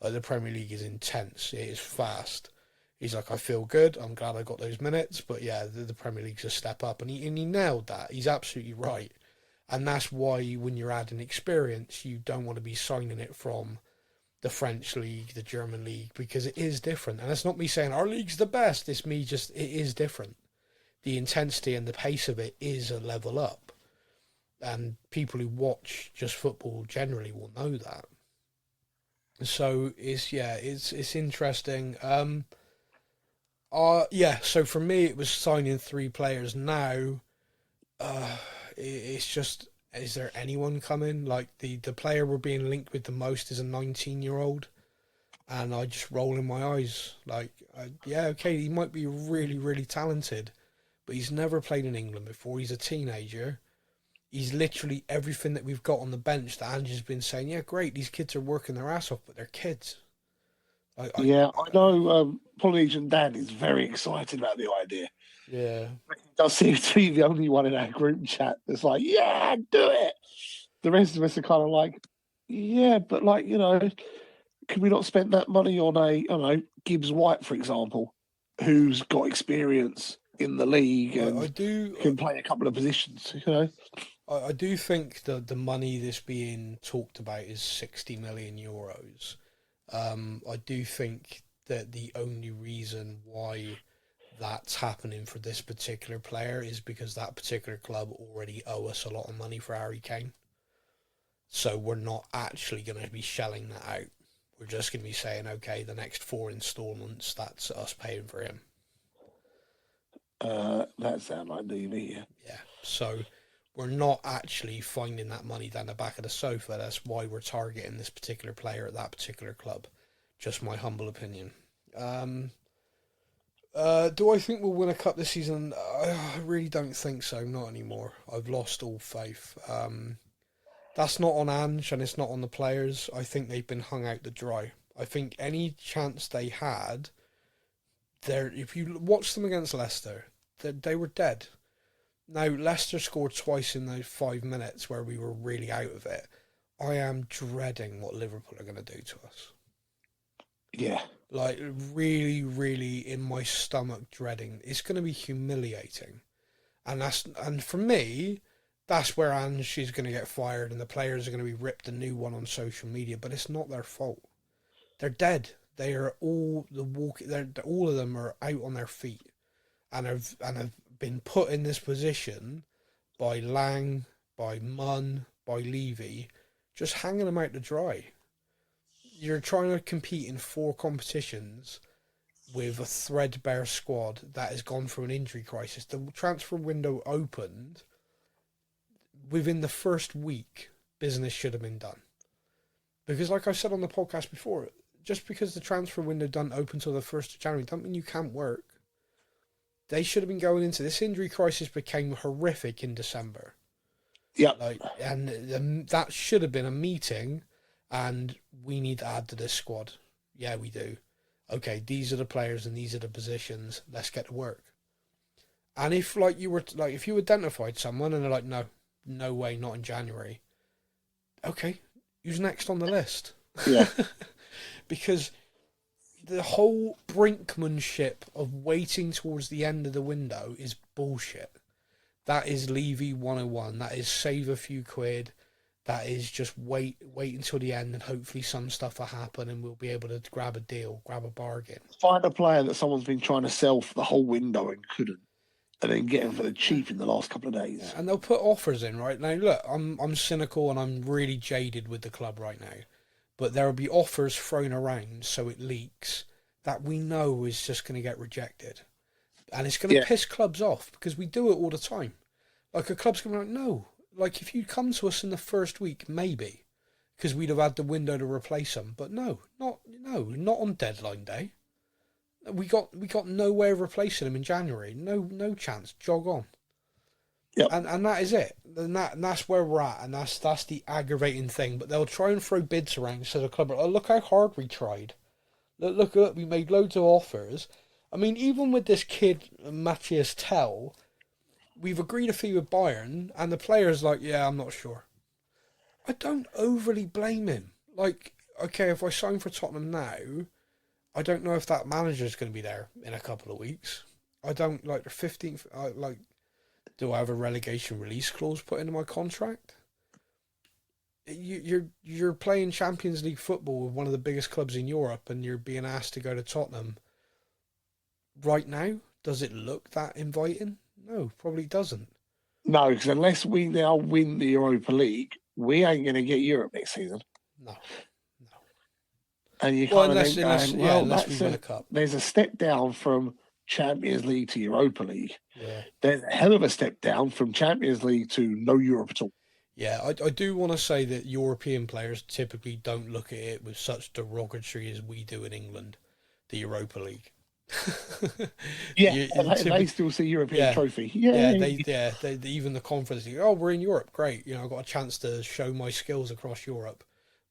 Like, the Premier League is intense. It is fast. He's like, I feel good. I'm glad I got those minutes. But yeah, the Premier League's a step up. And he nailed that. He's absolutely right. And that's why when you're adding experience, you don't want to be signing it from the French league, the German league, because it is different. And it's not me saying our league's the best. It's me just, it is different. The intensity and the pace of it is a level up. And people who watch just football generally will know that. So it's interesting. So for me it was signing 3 players now. It's just, is there anyone coming? Like the player we're being linked with the most is a 19-year-old. And I just roll in my eyes. Like, okay, he might be really, really talented, but he's never played in England before. He's a teenager. He's literally everything that we've got on the bench that Angie's been saying, yeah, great, these kids are working their ass off, but they're kids. I know Polynesian Dad is very excited about the idea. Yeah. He does seem to be the only one in our group chat that's like, yeah, do it. The rest of us are kind of like, yeah, but like, can we not spend that money on Gibbs White, for example, who's got experience in the league and can play a couple of positions, I do think that the money that's being talked about is 60 million euros. I do think that the only reason why that's happening for this particular player is because that particular club already owe us a lot of money for Harry Kane. So we're not actually going to be shelling that out. We're just going to be saying, okay, the next 4 installments, that's us paying for him. That sounds like DV. Yeah. So we're not actually finding that money down the back of the sofa. That's why we're targeting this particular player at that particular club. Just my humble opinion. Do I think we'll win a cup this season? I really don't think so. Not anymore. I've lost all faith. That's not on Ange and it's not on the players. I think they've been hung out to dry. I think any chance they had, if you watch them against Leicester, they were dead. Now, Leicester scored twice in those 5 minutes where we were really out of it. I am dreading what Liverpool are going to do to us. Yeah. Like, really, really in my stomach dreading. It's going to be humiliating. And for me, that's where Ange is going to get fired and the players are going to be ripped a new one on social media, but it's not their fault. They're dead. They are all all of them are out on their feet and have been put in this position by Lang, by Munn, by Levy, just hanging them out to dry. You're trying to compete in 4 competitions with a threadbare squad that has gone through an injury crisis. The transfer window opened. Within the first week, business should have been done. Because like I said on the podcast before, just because the transfer window doesn't open until the 1st of January, doesn't mean you can't work. They should have been going into this injury crisis became horrific in December. Yeah. And that should have been a meeting and we need to add to this squad. Yeah, we do. Okay, these are the players and these are the positions. Let's get to work. And if if you identified someone and they're like, no way, not in January. Okay, who's next on the list? Yeah. Because the whole brinkmanship of waiting towards the end of the window is bullshit. That is Levy 101. That is save a few quid. That is just wait until the end and hopefully some stuff will happen and we'll be able to grab a deal, grab a bargain. Find a player that someone's been trying to sell for the whole window and couldn't. And then get them for the cheap in the last couple of days. Yeah, and they'll put offers in, right? Now, look, I'm cynical and I'm really jaded with the club right now. But there will be offers thrown around so it leaks that we know is just going to get rejected. And it's going to piss clubs off because we do it all the time. Like a club's going to be like, no, like, if you'd come to us in the first week, maybe, because we'd have had the window to replace them. But not on deadline day. We got no way of replacing them in January. No chance. Jog on. Yep. And that is it. And that's where we're at. And that's the aggravating thing. But they'll try and throw bids around. So the club, oh, look how hard we tried. Look, we made loads of offers. I mean, even with this kid, Matthias Tell, we've agreed a fee with Bayern, and the player's like, yeah, I'm not sure. I don't overly blame him. Like, okay, if I sign for Tottenham now, I don't know if that manager's going to be there in a couple of weeks. I don't, like, the 15th, do I have a relegation release clause put into my contract? You're playing Champions League football with one of the biggest clubs in Europe, and you're being asked to go to Tottenham right now. Does it look that inviting? No, probably doesn't. No, because unless we now win the Europa League, we ain't going to get Europe next season. No. And you kind of think, unless we win a cup. There's a step down from Champions League to Europa League. Yeah. There's a hell of a step down from Champions League to no Europe at all. Yeah, I do want to say that European players typically don't look at it with such derogatory as we do in England, the Europa League. They still see European trophy. They even the conference league. Oh, we're in Europe, great. I got a chance to show my skills across Europe.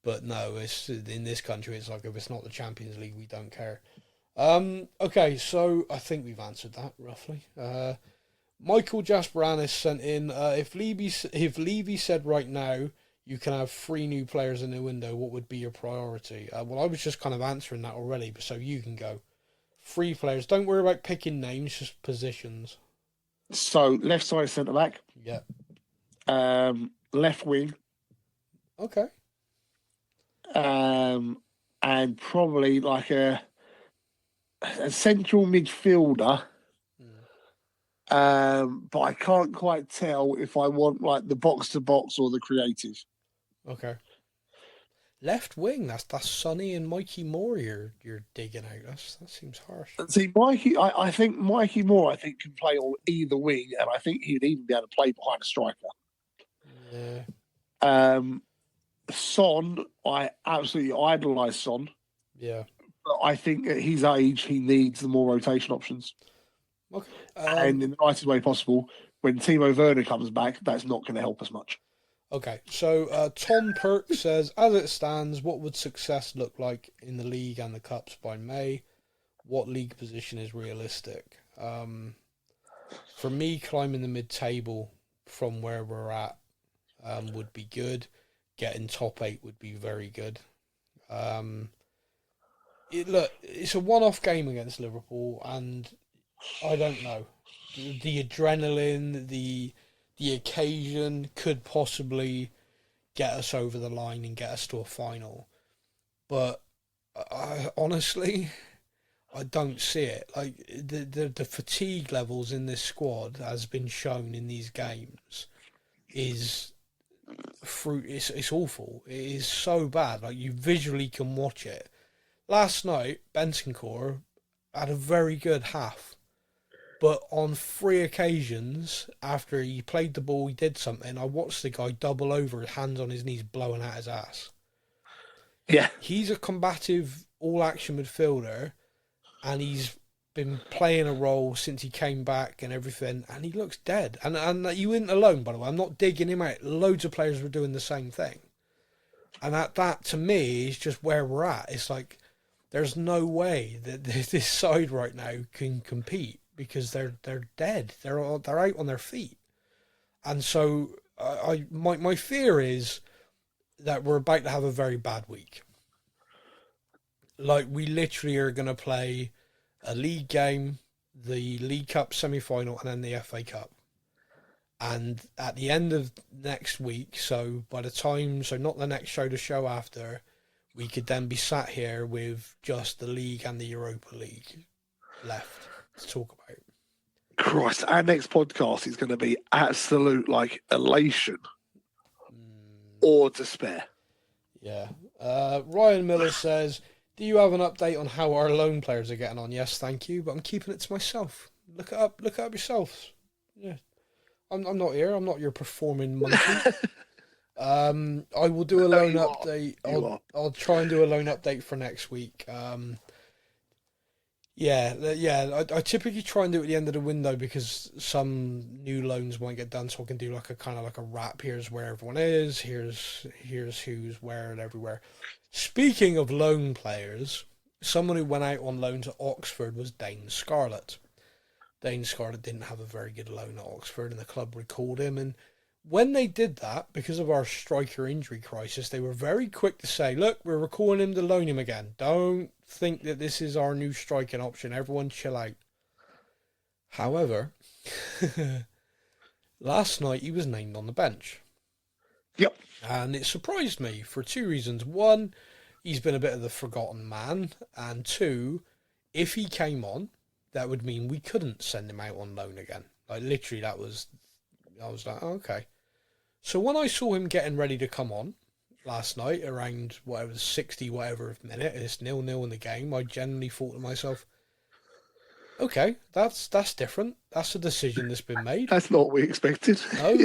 But no, it's in this country. It's like, if it's not the Champions League, we don't care. Okay, so I think we've answered that roughly. Michael Jasperanis sent in, if Levy said right now you can have 3 new players in the window, what would be your priority? Well, I was just kind of answering that already, so you can go. 3 players. Don't worry about picking names, just positions. So left side centre back. Yeah. Left wing. Okay. And probably like a central midfielder. But I can't quite tell if I want like the box to box or the creative. Okay. Left wing, that's Sonny and Mikey Moore you're digging out. That seems harsh. See, Mikey, I think Mikey Moore can play on either wing, and I think he'd even be able to play behind a striker. Yeah. Son, I absolutely idolise Son. Yeah. But I think at his age, he needs the more rotation options. Okay. And in the nicest way possible, when Timo Werner comes back, that's not going to help us much. Okay, so Tom Perk says, as it stands, what would success look like in the league and the cups by May? What league position is realistic? For me, climbing the mid-table from where we're at would be good. Getting top 8 would be very good. It's a one-off game against Liverpool, and I don't know. The adrenaline, the occasion could possibly get us over the line and get us to a final. But honestly, I don't see it. Like, the fatigue levels in this squad, as been shown in these games, is it's awful. It is so bad. Like, you visually can watch it. Last night, Bentancur had a very good half. But on 3 occasions, after he played the ball, he did something, I watched the guy double over, his hands on his knees, blowing out his ass. Yeah. He's a combative, all-action midfielder, and he's been playing a role since he came back and everything, and he looks dead. And you weren't alone, by the way. I'm not digging him out. Loads of players were doing the same thing. And that to me, is just where we're at. It's like, there's no way that this side right now can compete, because they're dead. They're out on their feet. And so my fear is that we're about to have a very bad week. Like, we literally are going to play a league game, the League Cup semi-final, and then the FA Cup. And at the end of next week, so not the next show, the show after, we could then be sat here with just the league and the Europa League left to talk about. Christ, our next podcast is going to be absolute, like, elation or despair. Yeah. Ryan Miller says, do you have an update on how our loan players are getting on? Yes, thank you, but I'm keeping it to myself. Look it up yourselves. Yeah. I'm not here. I'm not your performing monkey. I will do a loan update. I'll try and do a loan update for next week. I typically try and do it at the end of the window because some new loans won't get done, so I can do like a kind of like a wrap. Here's where everyone is. Here's who's where and everywhere. Speaking of loan players, someone who went out on loan to Oxford was Dane Scarlett. Dane Scarlett didn't have a very good loan at Oxford, and the club recalled him. And when they did that, because of our striker injury crisis, they were very quick to say, look, we're recalling him to loan him again. Don't think that this is our new striking option. Everyone chill out. However, last night he was named on the bench. Yep. And it surprised me for two reasons. One, he's been a bit of the forgotten man. And two, if he came on, that would mean we couldn't send him out on loan again. Like, literally, I was like, oh, okay. So when I saw him getting ready to come on last night, around whatever, 60 whatever minute, it's 0-0 in the game, I genuinely thought to myself, okay, that's different. That's a decision that's been made. That's not what we expected.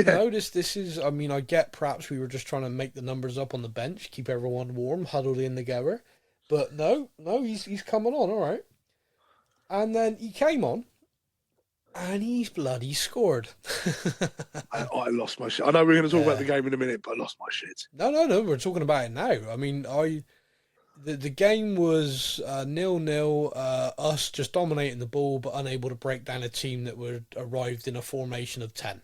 No, this is, I mean, I get perhaps we were just trying to make the numbers up on the bench, keep everyone warm, huddled in together. But no, he's coming on, all right. And then he came on, and he's bloody scored. I lost my shit. I know we're going to talk about the game in a minute, but I lost my shit. No, we're talking about it now. I mean, the game was 0-0, us just dominating the ball, but unable to break down a team that arrived in a formation of 10.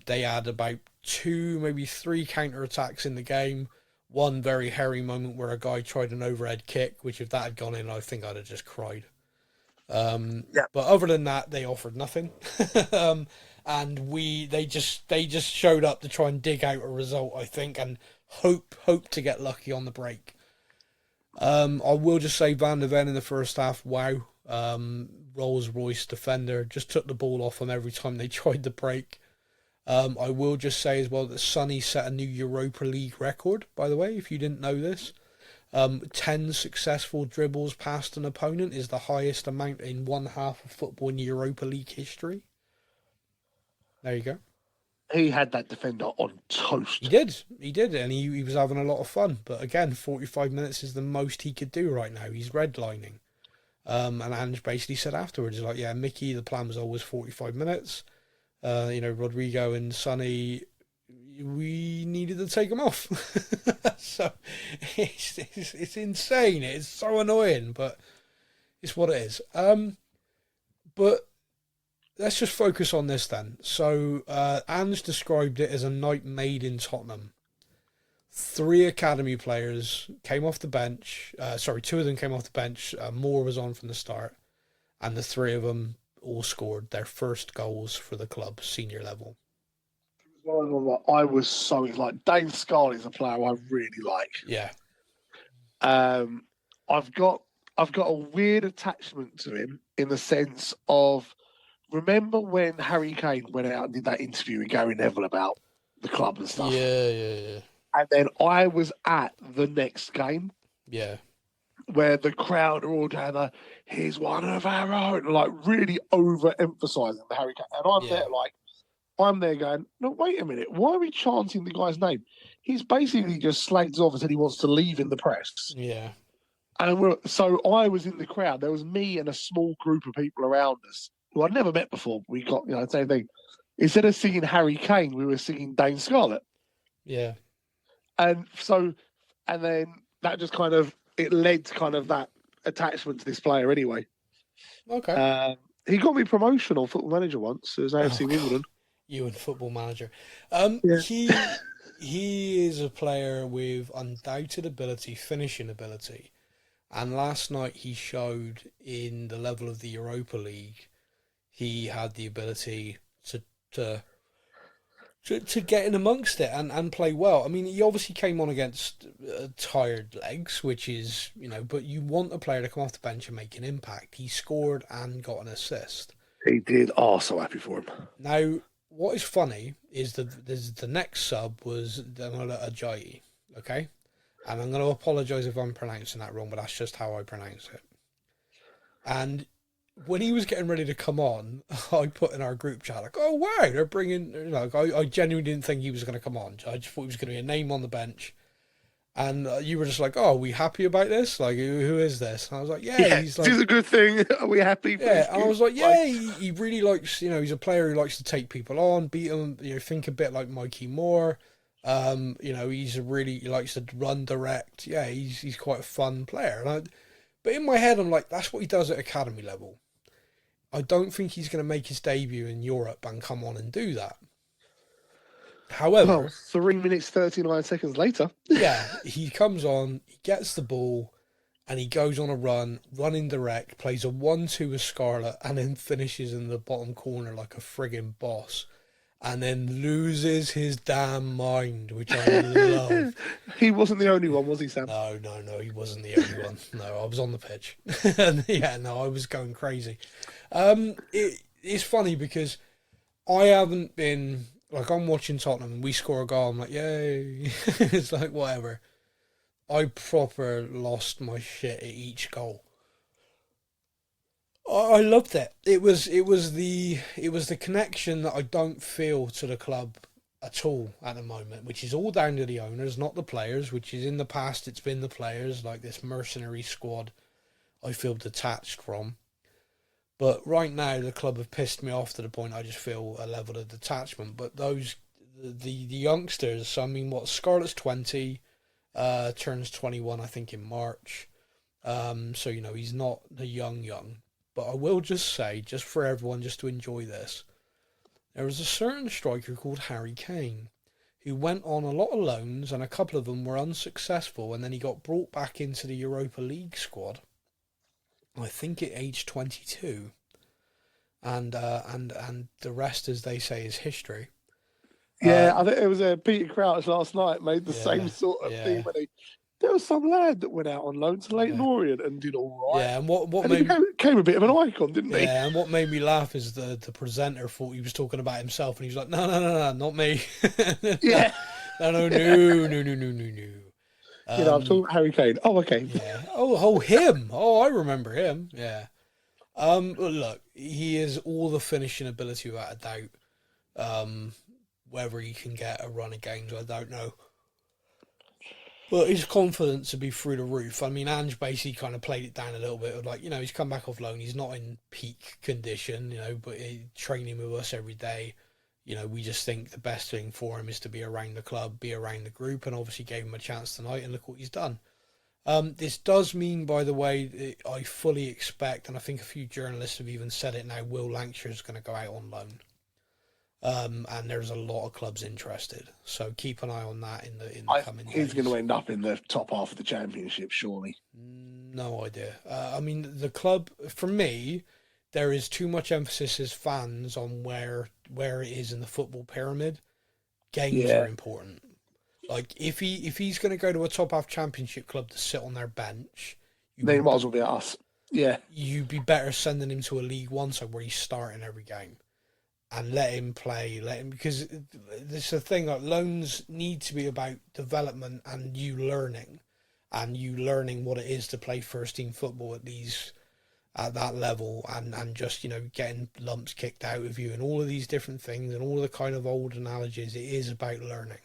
They had about 2, maybe 3 counter-attacks in the game. One very hairy moment where a guy tried an overhead kick, which if that had gone in, I think I'd have just cried. But other than that, they offered nothing. And they just showed up to try and dig out a result, I think, and hope to get lucky on the break. I will just say Van der Ven in the first half, wow. Rolls-Royce defender, just took the ball off them every time they tried the break. I will just say as well that Sonny set a new Europa League record, by the way, if you didn't know this. 10 successful dribbles past an opponent is the highest amount in one half of football in Europa League history. There you go. He had that defender on toast. He did, and he was having a lot of fun. But again, 45 minutes is the most he could do right now. He's redlining. And Ange basically said afterwards, like, yeah, Mickey, the plan was always 45 minutes. Rodrigo and Sonny, we needed to take them off. So it's insane. It's so annoying, but it's what it is. But let's just focus on this then. So Ange described it as a night made in Tottenham. 3 academy players came off the bench. 2 of them came off the bench. Moore was on from the start. And the 3 of them all scored their first goals for the club, senior level. I was so like Dane Scarlett is a player I really like. Yeah. I've got a weird attachment to him in the sense of, remember when Harry Kane went out and did that interview with Gary Neville about the club and stuff? Yeah. And then I was at the next game. Yeah. Where the crowd are all down he's one of our own, like really overemphasizing the Harry Kane. And I'm there going, no, wait a minute, why are we chanting the guy's name? He's basically just slagged off and said he wants to leave in the press. Yeah. And so I was in the crowd. There was me and a small group of people around us who I'd never met before. We got, the same thing. Instead of singing Harry Kane, we were singing Dane Scarlett. Yeah. And then that just kind of, it led to kind of that attachment to this player anyway. Okay. He got me promotion on Football Manager once as AFC Wimbledon. You and Football Manager. Yeah. He is a player with undoubted ability, finishing ability. And last night he showed in the level of the Europa League, he had the ability to get in amongst it and play well. I mean, he obviously came on against tired legs, which is, but you want a player to come off the bench and make an impact. He scored and got an assist. He did. Oh, so happy for him. Now, what is funny is the next sub was Ajayi, okay? And I'm going to apologise if I'm pronouncing that wrong, but that's just how I pronounce it. And when he was getting ready to come on, I put in our group chat, like, oh, wow, they're bringing, like, I genuinely didn't think he was going to come on. I just thought he was going to be a name on the bench. And you were just like, oh, are we happy about this? Like, who is this? And I was like, yeah, he's like, this is a good thing. Are we happy? Yeah, and I was like, yeah, he really likes, he's a player who likes to take people on, beat them, think a bit like Mikey Moore. He likes to run direct. Yeah, he's quite a fun player. But in my head, I'm like, that's what he does at academy level. I don't think he's going to make his debut in Europe and come on and do that. However, 3 minutes 39 seconds later, yeah, he comes on, he gets the ball, and he goes on a running direct, plays a 1-2 with Scarlett, and then finishes in the bottom corner like a friggin' boss, and then loses his damn mind, which I love. He wasn't the only one, was he, Sam? No, he wasn't the only one. No, I was on the pitch. And I was going crazy. It's funny because I haven't been, like, I'm watching Tottenham and we score a goal, I'm like, yay. It's like, whatever. I proper lost my shit at each goal. I loved it. It was the connection that I don't feel to the club at all at the moment, which is all down to the owners, not the players, which is in the past it's been the players, like this mercenary squad I feel detached from. But right now the club have pissed me off to the point I just feel a level of detachment. But the youngsters, so I mean, Scarlett's 20, turns 21 I think in March. So he's not the young. But I will just say, just for everyone, just to enjoy this, there was a certain striker called Harry Kane who went on a lot of loans, and a couple of them were unsuccessful, and then he got brought back into the Europa League squad, I think at age 22. And the rest, as they say, is history. Yeah, I think it was Peter Crouch last night made the same sort of thing when there was some lad that went out on loan to Leighton Orient and did all right. Yeah, and what and became a bit of an icon, didn't he? Yeah, and what made me laugh is the presenter thought he was talking about himself, and he was like, no, not me. Yeah. No. I'm talking about Harry Kane. Oh, okay. Yeah. Oh, him. Oh, I remember him. Yeah. Look, he is all the finishing ability without a doubt. Whether he can get a run of games, I don't know. But his confidence would be through the roof. I mean, Ange basically kind of played it down a little bit. Like, he's come back off loan. He's not in peak condition, but he's training with us every day. We just think the best thing for him is to be around the club, be around the group, and obviously gave him a chance tonight, and look what he's done. This does mean, by the way, I fully expect, and I think a few journalists have even said it now, Will Lancashire is going to go out on loan. And there's a lot of clubs interested, so keep an eye on that in the coming days. He's going to end up in the top half of the Championship, surely. No idea. I mean, the club, for me, there is too much emphasis as fans on where it is in the football pyramid. Games are important. Like, if he's going to go to a top half Championship club to sit on their bench, then he might as well be us. Yeah, you'd be better sending him to a League One side where he's starting every game. And let him play, because this is the thing, like, loans need to be about development and you learning what it is to play first team football at that level, and just, getting lumps kicked out of you and all of these different things and all the kind of old analogies. It is about learning.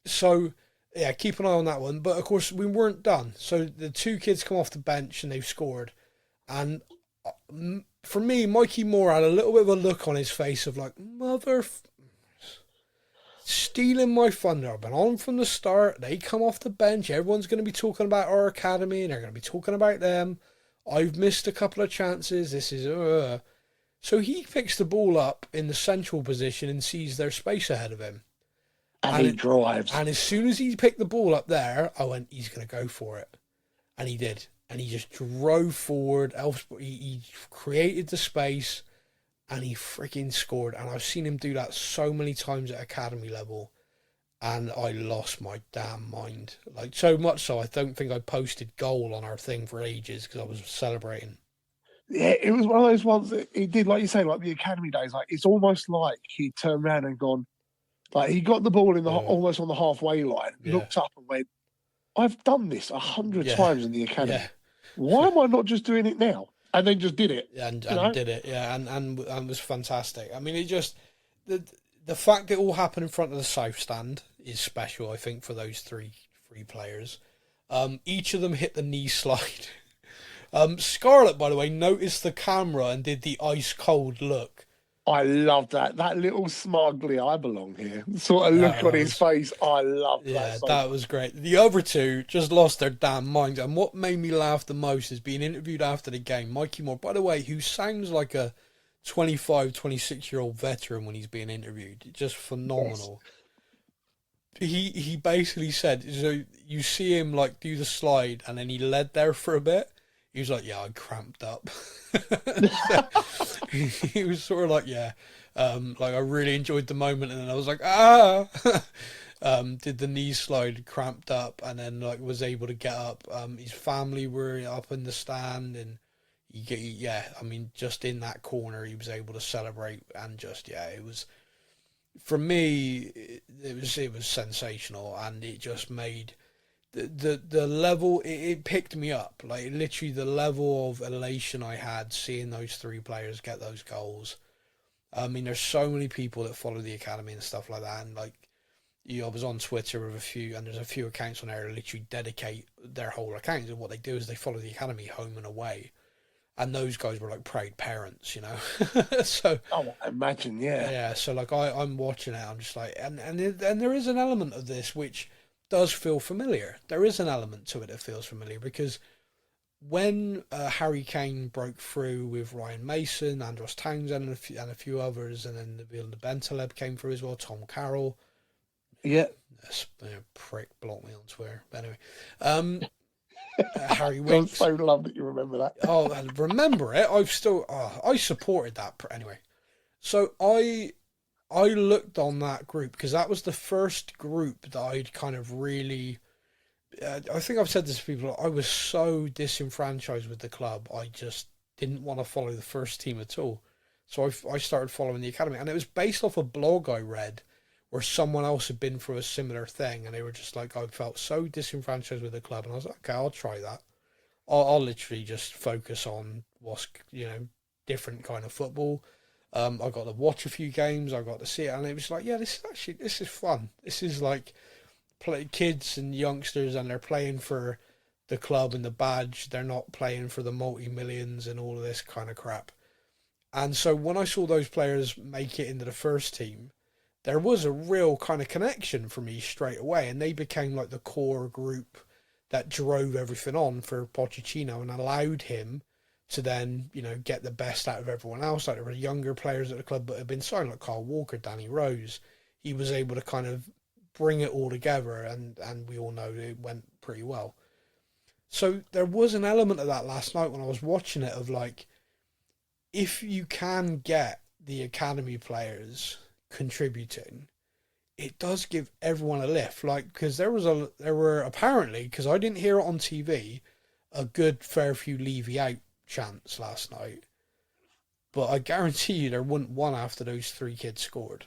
So, yeah, keep an eye on that one. But, of course, we weren't done. So the two kids come off the bench and they've scored. And for me, Mikey Moore had a little bit of a look on his face of like, stealing my thunder. I've been on from the start. They come off the bench. Everyone's going to be talking about our academy and they're going to be talking about them. I've missed a couple of chances. This is... So he picks the ball up in the central position and sees their space ahead of him. And he drives. And as soon as he picked the ball up there, I went, he's going to go for it. And he did. And he just drove forward. He created the space, and he freaking scored. And I've seen him do that so many times at academy level, and I lost my damn mind. Like, so much so, I don't think I posted goal on our thing for ages because I was celebrating. Yeah, it was one of those ones that he did, like you say, like the academy days. Like, it's almost like he turned around and gone, like, he got the ball in the almost on the halfway line, looked up and went, I've done this 100 times in the academy. Yeah. Why am I not just doing it now? and then just did it. And did it, yeah, and was fantastic. I mean, it just the fact it all happened in front of the South Stand is special, I think, for those three players. Each of them hit the knee slide. Scarlett, by the way, noticed the camera and did the ice cold look. I love that. That little smugly, I belong here. Sort of look on his face. I love that. Yeah, that was great. The other two just lost their damn minds. And what made me laugh the most is being interviewed after the game. Mikey Moore, by the way, who sounds like a 25, 26-year-old veteran when he's being interviewed. Just phenomenal. Yes. He basically said, so you see him like do the slide and then he led there for a bit. He was like, yeah, I cramped up. He was sort of like, yeah, like I really enjoyed the moment, and then I was like, did the knee slide, cramped up, and then like was able to get up. His family were up in the stand, and I mean, just in that corner, he was able to celebrate, and just it was, for me, it was sensational, and it just made the level, it picked me up, like literally the level of elation I had seeing those three players get those goals. I mean, there's so many people that follow the academy and stuff like that, and like, I was on Twitter with a few, and there's a few accounts on there that literally dedicate their whole accounts, and what they do is they follow the academy home and away, and those guys were like proud parents, you know. So I imagine, yeah. So like I'm watching it, I'm just like, and there is an element of this which does feel familiar. There is an element to it that feels familiar, because when Harry Kane broke through with Ryan Mason, Andros Townsend, and a few others, and then the Bentaleb came through as well, Tom Carroll. Yeah. Prick blocked me on Twitter. But anyway, Harry Winks. I so love that you remember that. Oh, I remember it. I supported that. Anyway, so I looked on that group because that was the first group that I'd kind of really. I think I've said this to people. I was so disenfranchised with the club. I just didn't want to follow the first team at all. So I started following the academy, and it was based off a blog I read where someone else had been through a similar thing, and they were just like, I felt so disenfranchised with the club, and I was like, okay, I'll try that. I'll literally just focus on what's, different kind of football. I got to watch a few games, I got to see it, and it was like, yeah, this is fun. This is like kids and youngsters, and they're playing for the club and the badge. They're not playing for the multi-millions and all of this kind of crap. And so when I saw those players make it into the first team, there was a real kind of connection for me straight away, and they became like the core group that drove everything on for Pochettino and allowed him to then, get the best out of everyone else. Like there were younger players at the club that had been signed, like Carl Walker, Danny Rose. He was able to kind of bring it all together, and we all know it went pretty well. So there was an element of that last night when I was watching it, of like, if you can get the academy players contributing, it does give everyone a lift. Like, because there were apparently, because I didn't hear it on TV, a good fair few Levy out chants last night, but I guarantee you there wasn't one after those three kids scored.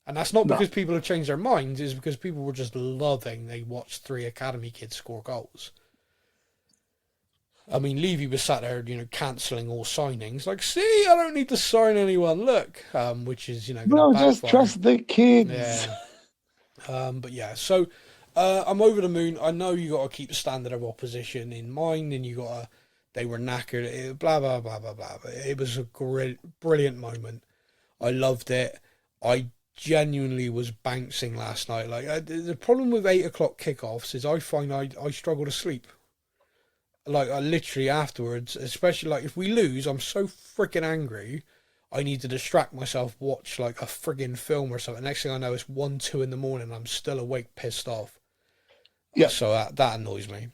And that's not because people have changed their minds, it's because people were just loving they watched three academy kids score goals. I mean, Levy was sat there, cancelling all signings. Like, see, I don't need to sign anyone. Look, which is, no, just trust the kids. Yeah. But yeah, so I'm over the moon. I know you got to keep the standard of opposition in mind, and they were knackered. Blah blah blah blah blah. But it was a great, brilliant moment. I loved it. I genuinely was bouncing last night. Like the problem with 8 o'clock kickoffs is I find I struggle to sleep. Like, I literally afterwards, especially like if we lose, I'm so freaking angry. I need to distract myself, watch like a friggin' film or something. Next thing I know, it's 1, 2 in the morning. I'm still awake, pissed off. Yeah. So that annoys me.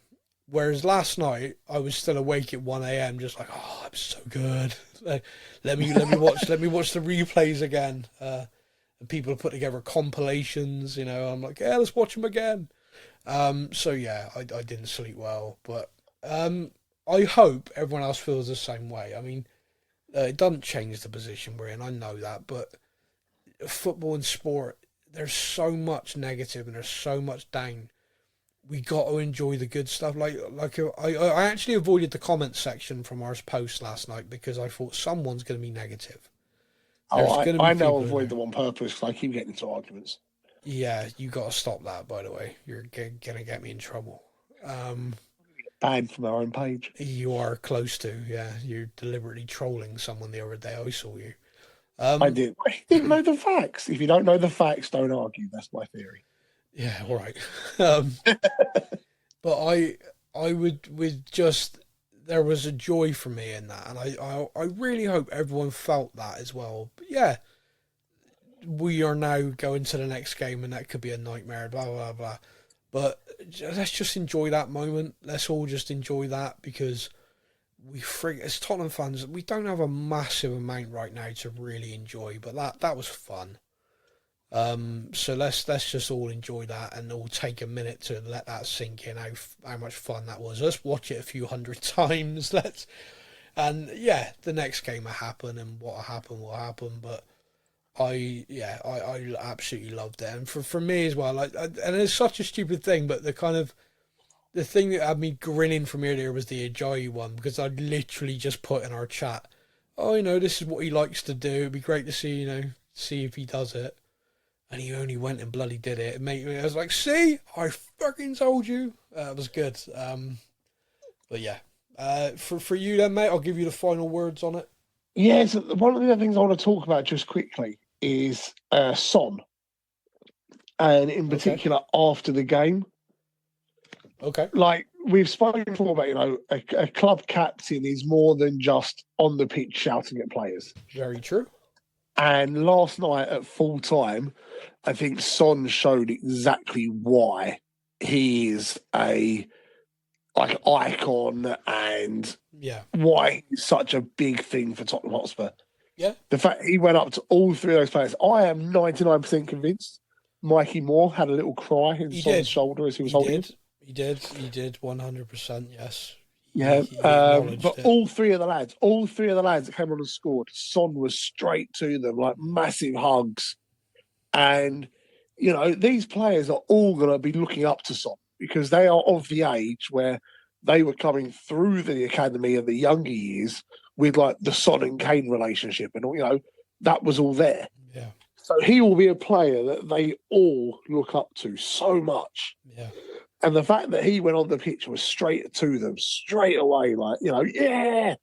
Whereas last night, I was still awake at 1 a.m. just like, oh, I'm so good. Let me watch the replays again. And people put together compilations. I'm like, yeah, let's watch them again. So yeah, I didn't sleep well, but. I hope everyone else feels the same way. I mean, it doesn't change the position we're in, I know that, but football and sport, there's so much negative and there's so much down. we got to enjoy the good stuff. I actually avoided the comment section from our post last night because I thought someone's going to be negative. I now avoid them on purpose because I keep getting into arguments. Yeah, you got to stop that, by the way. You're going to get me in trouble. Banned from our own page. You are close to, yeah. You're deliberately trolling someone the other day. I saw you. I didn't know the facts. If you don't know the facts, don't argue. That's my theory. Yeah, all right. But I would just, there was a joy for me in that, and I really hope everyone felt that as well. But yeah, we are now going to the next game, and that could be a nightmare, blah, blah, blah. But let's just enjoy that moment. Let's all just enjoy that, because as Tottenham fans, we don't have a massive amount right now to really enjoy, but that was fun. So let's just all enjoy that, and all take a minute to let that sink in, how much fun that was. Let's watch it a few hundred times. And yeah, the next game will happen, and what will happen. But I absolutely loved it, and for me as well. And it's such a stupid thing, but the thing that had me grinning from earlier was the Ajayi one, because I literally just put in our chat, this is what he likes to do. It'd be great to see if he does it. And he only went and bloody did it. I was like, see, I fucking told you. It was good. But yeah, for you then, mate, I'll give you the final words on it. Yeah, so one of the other things I want to talk about just quickly is Son. And in particular, after the game. Okay. Like we've spoken before about, a club captain is more than just on the pitch shouting at players. Very true. And last night at full time, I think Son showed exactly why he is a icon and why he's such a big thing for Tottenham Hotspur. Yeah. The fact he went up to all three of those players, I am 99% convinced Mikey Moore had a little cry in Son's shoulder as he was holding him. He did 100%, yes. Yeah, but it. all three of the lads that came on and scored, Son was straight to them, like massive hugs. And, these players are all going to be looking up to Son because they are of the age where they were coming through the academy in the younger years with like the Son and Kane relationship and, that was all there. Yeah. So he will be a player that they all look up to so much. Yeah. And the fact that he went on the pitch was straight to them, straight away, like, yeah.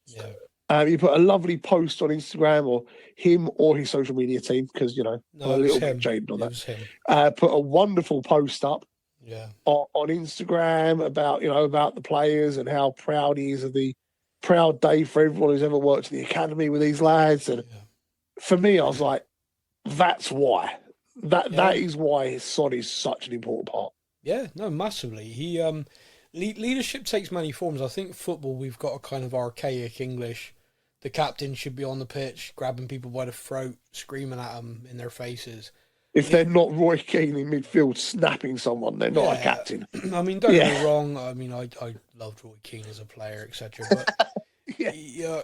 He put a lovely post on Instagram, or him or his social media team, because, I'm a little bit jaded on that. Put a wonderful post up on Instagram about the players and how proud he is of the proud day for everyone who's ever worked in the academy with these lads. And for me, I was like, that's why. That is why Son is such an important part. Yeah, no, massively. He leadership takes many forms. I think football, we've got a kind of archaic English. The captain should be on the pitch, grabbing people by the throat, screaming at them in their faces. If they're not Roy Keane in midfield snapping someone, they're not a captain. I mean, don't get me wrong. I mean, I loved Roy Keane as a player, etc. But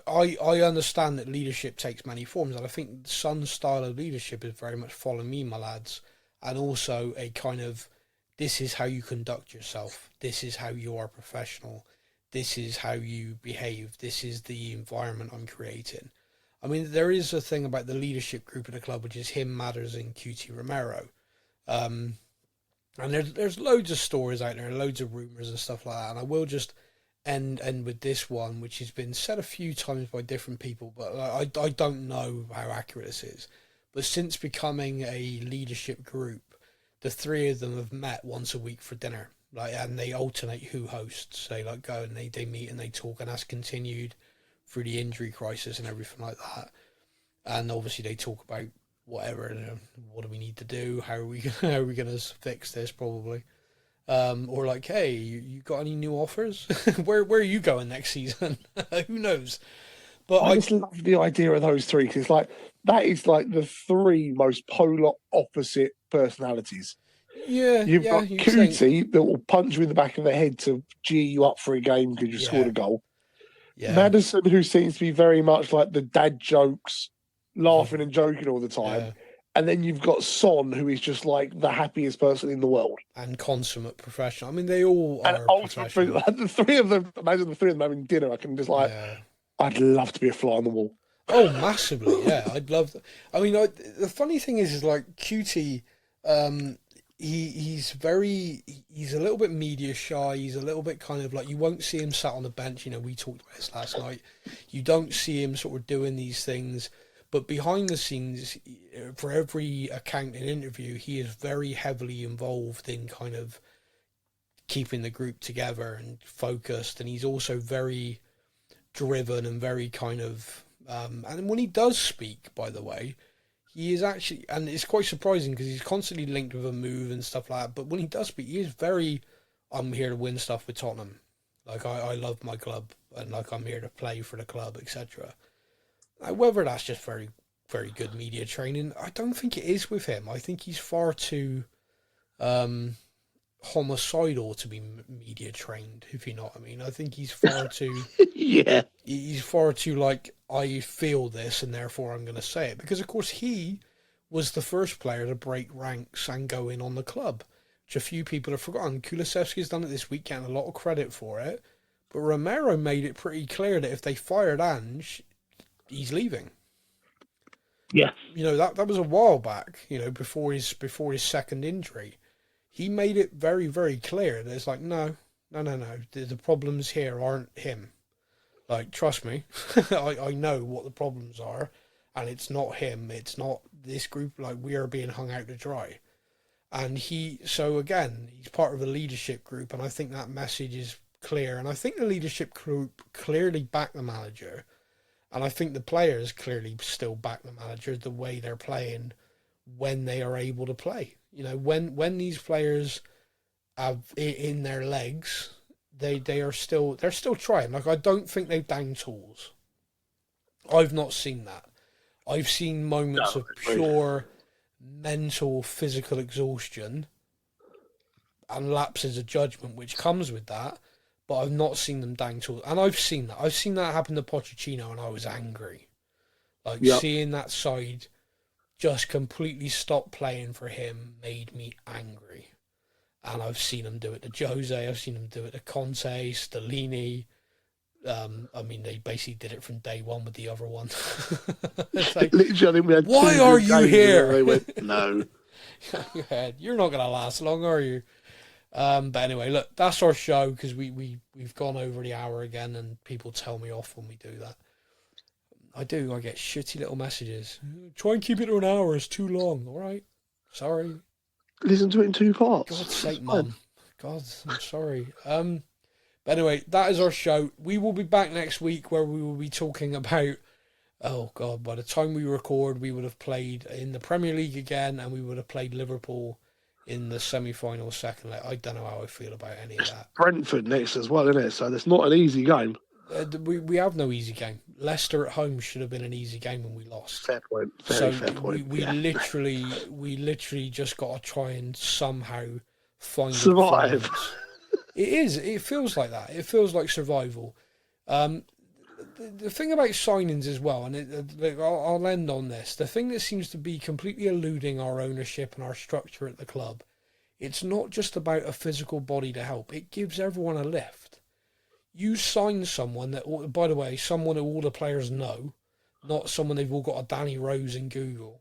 I understand that leadership takes many forms, and I think Son's style of leadership is very much follow me, my lads, and also a kind of, this is how you conduct yourself. This is how you are professional. This is how you behave. This is the environment I'm creating. I mean, there is a thing about the leadership group of the club, which is him, Matters, and QT Romero. And there's loads of stories out there, loads of rumours and stuff like that. And I will just end with this one, which has been said a few times by different people, but I don't know how accurate this is. But since becoming a leadership group, the three of them have met once a week for dinner, and they alternate who hosts. They go and they meet and they talk, and that's continued through the injury crisis and everything like that. And obviously they talk about whatever, what do we need to do? How are we going to fix this? Probably, or hey, you got any new offers? where are you going next season? Who knows? But I just love the idea of those three, because that is the three most polar opposite personalities. Yeah, you've got Cootie that will punch you in the back of the head to G you up for a game because you scored a goal. Yeah. Maddison, who seems to be very much like the dad jokes, laughing and joking all the time. And then you've got Son, who is just like the happiest person in the world. And consummate professional. I mean, they all And are ultimate, professional. the three of them, imagine the three of them having dinner. I can just like, I'd love to be a fly on the wall. Oh, massively, yeah. I'd love to. I mean, the funny thing is like, QT, he's a little bit media shy. He's a little bit kind of like, you won't see him sat on the bench. You know, we talked about this last night. You don't see him sort of doing these things. But behind the scenes, for every account and interview, he is very heavily involved in kind of keeping the group together and focused. And he's also very driven and very kind of... and when he does speak, by the way, he is actually... And it's quite surprising because he's constantly linked with a move and stuff like that. But when he does speak, he is very... I'm here to win stuff with Tottenham. Like, I love my club. And, like, I'm here to play for the club, etc. Whether that's just very, very good media training, I don't think it is with him. I think he's far too homicidal to be media trained, if you know what I mean. I think he's far too... Yeah. He's far too like, I feel this and therefore I'm going to say it. Because, of course, he was the first player to break ranks and go in on the club, which a few people have forgotten. Kulusevski's done it this week, getting a lot of credit for it. But Romero made it pretty clear that if they fired Ange... he's leaving. Yeah. You know, that was a while back, you know, before his second injury. He made it very, very clear that it's like, no. The problems here aren't him. Like, trust me, I know what the problems are, and it's not him, it's not this group, like, we are being hung out to dry. And so again, he's part of a leadership group, and I think that message is clear, and I think the leadership group clearly back the manager. And I think the players clearly still back the manager the way they're playing when they are able to play. You know, when these players have in their legs, they're still trying. Like, I don't think they've down tools. I've not seen that. I've seen moments of pure mental, physical exhaustion and lapses of judgment, which comes with that. But I've not seen them down tools. And I've seen that. I've seen that happen to Pochettino, and I was angry. Like, seeing that side just completely stop playing for him made me angry. And I've seen him do it to Jose. I've seen him do it to Conte, Stellini. I mean, they basically did it from day one with the other one. It's like, literally, we had why are you here? They went, no. You're not going to last long, are you? But anyway, look, that's our show because we've gone over the hour again, and people tell me off when we do that. I get shitty little messages. Try and keep it to an hour, it's too long. All right, sorry. Listen to it in 2 parts. God's sake, Mum. God, I'm sorry. But anyway, that is our show. We will be back next week where we will be talking about, oh God, by the time we record, we would have played in the Premier League again, and we would have played Liverpool in the semi-final second leg. I don't know how I feel about any of that. Brentford next as well, isn't it? So it's not an easy game. We have no easy game. Leicester at home should have been an easy game when we lost. Fair point. Fair point. We literally just got to try and somehow find survive. It is. It feels like that. It feels like survival. The thing about signings as well, and I'll end on this. The thing that seems to be completely eluding our ownership and our structure at the club, it's not just about a physical body to help. It gives everyone a lift. You sign someone that, by the way, someone that all the players know, not someone they've all got a Danny Rose in Google.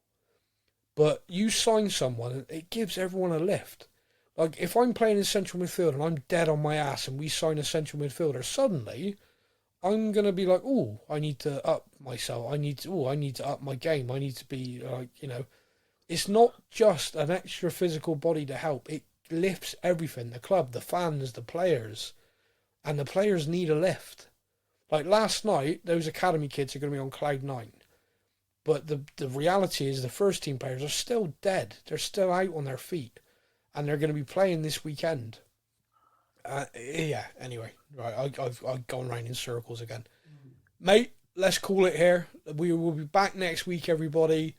But you sign someone, it gives everyone a lift. Like, if I'm playing in central midfield and I'm dead on my ass and we sign a central midfielder, suddenly I'm going to be like, oh, I need to up myself. I need to up my game. I need to be, like, you know, it's not just an extra physical body to help. It lifts everything. The club, the fans, the players. And the players need a lift. Like last night, those academy kids are going to be on cloud 9. But the reality is the first team players are still dead. They're still out on their feet. And they're going to be playing this weekend. Anyway. Right, I've gone round in circles again. Mate, let's call it here. We will be back next week, everybody.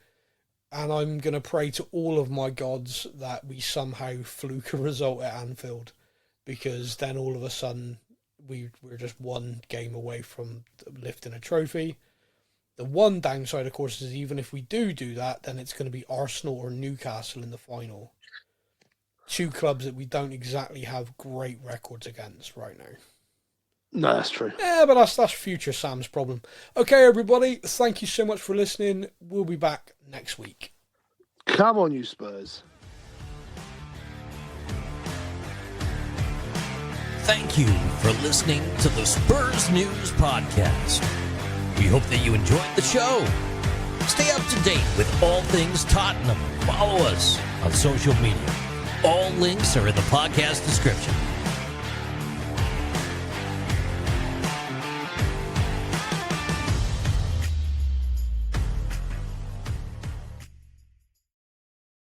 And I'm going to pray to all of my gods that we somehow fluke a result at Anfield. Because then all of a sudden, we're just one game away from lifting a trophy. The one downside, of course, is even if we do that, then it's going to be Arsenal or Newcastle in the final. Two clubs that we don't exactly have great records against right now. No, that's true. Yeah, but that's future Sam's problem. Okay, everybody, thank you so much for listening. We'll be back next week. Come on, you Spurs. Thank you for listening to the Spurs News Podcast. We hope that you enjoyed the show. Stay up to date with all things Tottenham. Follow us on social media. All links are in the podcast description.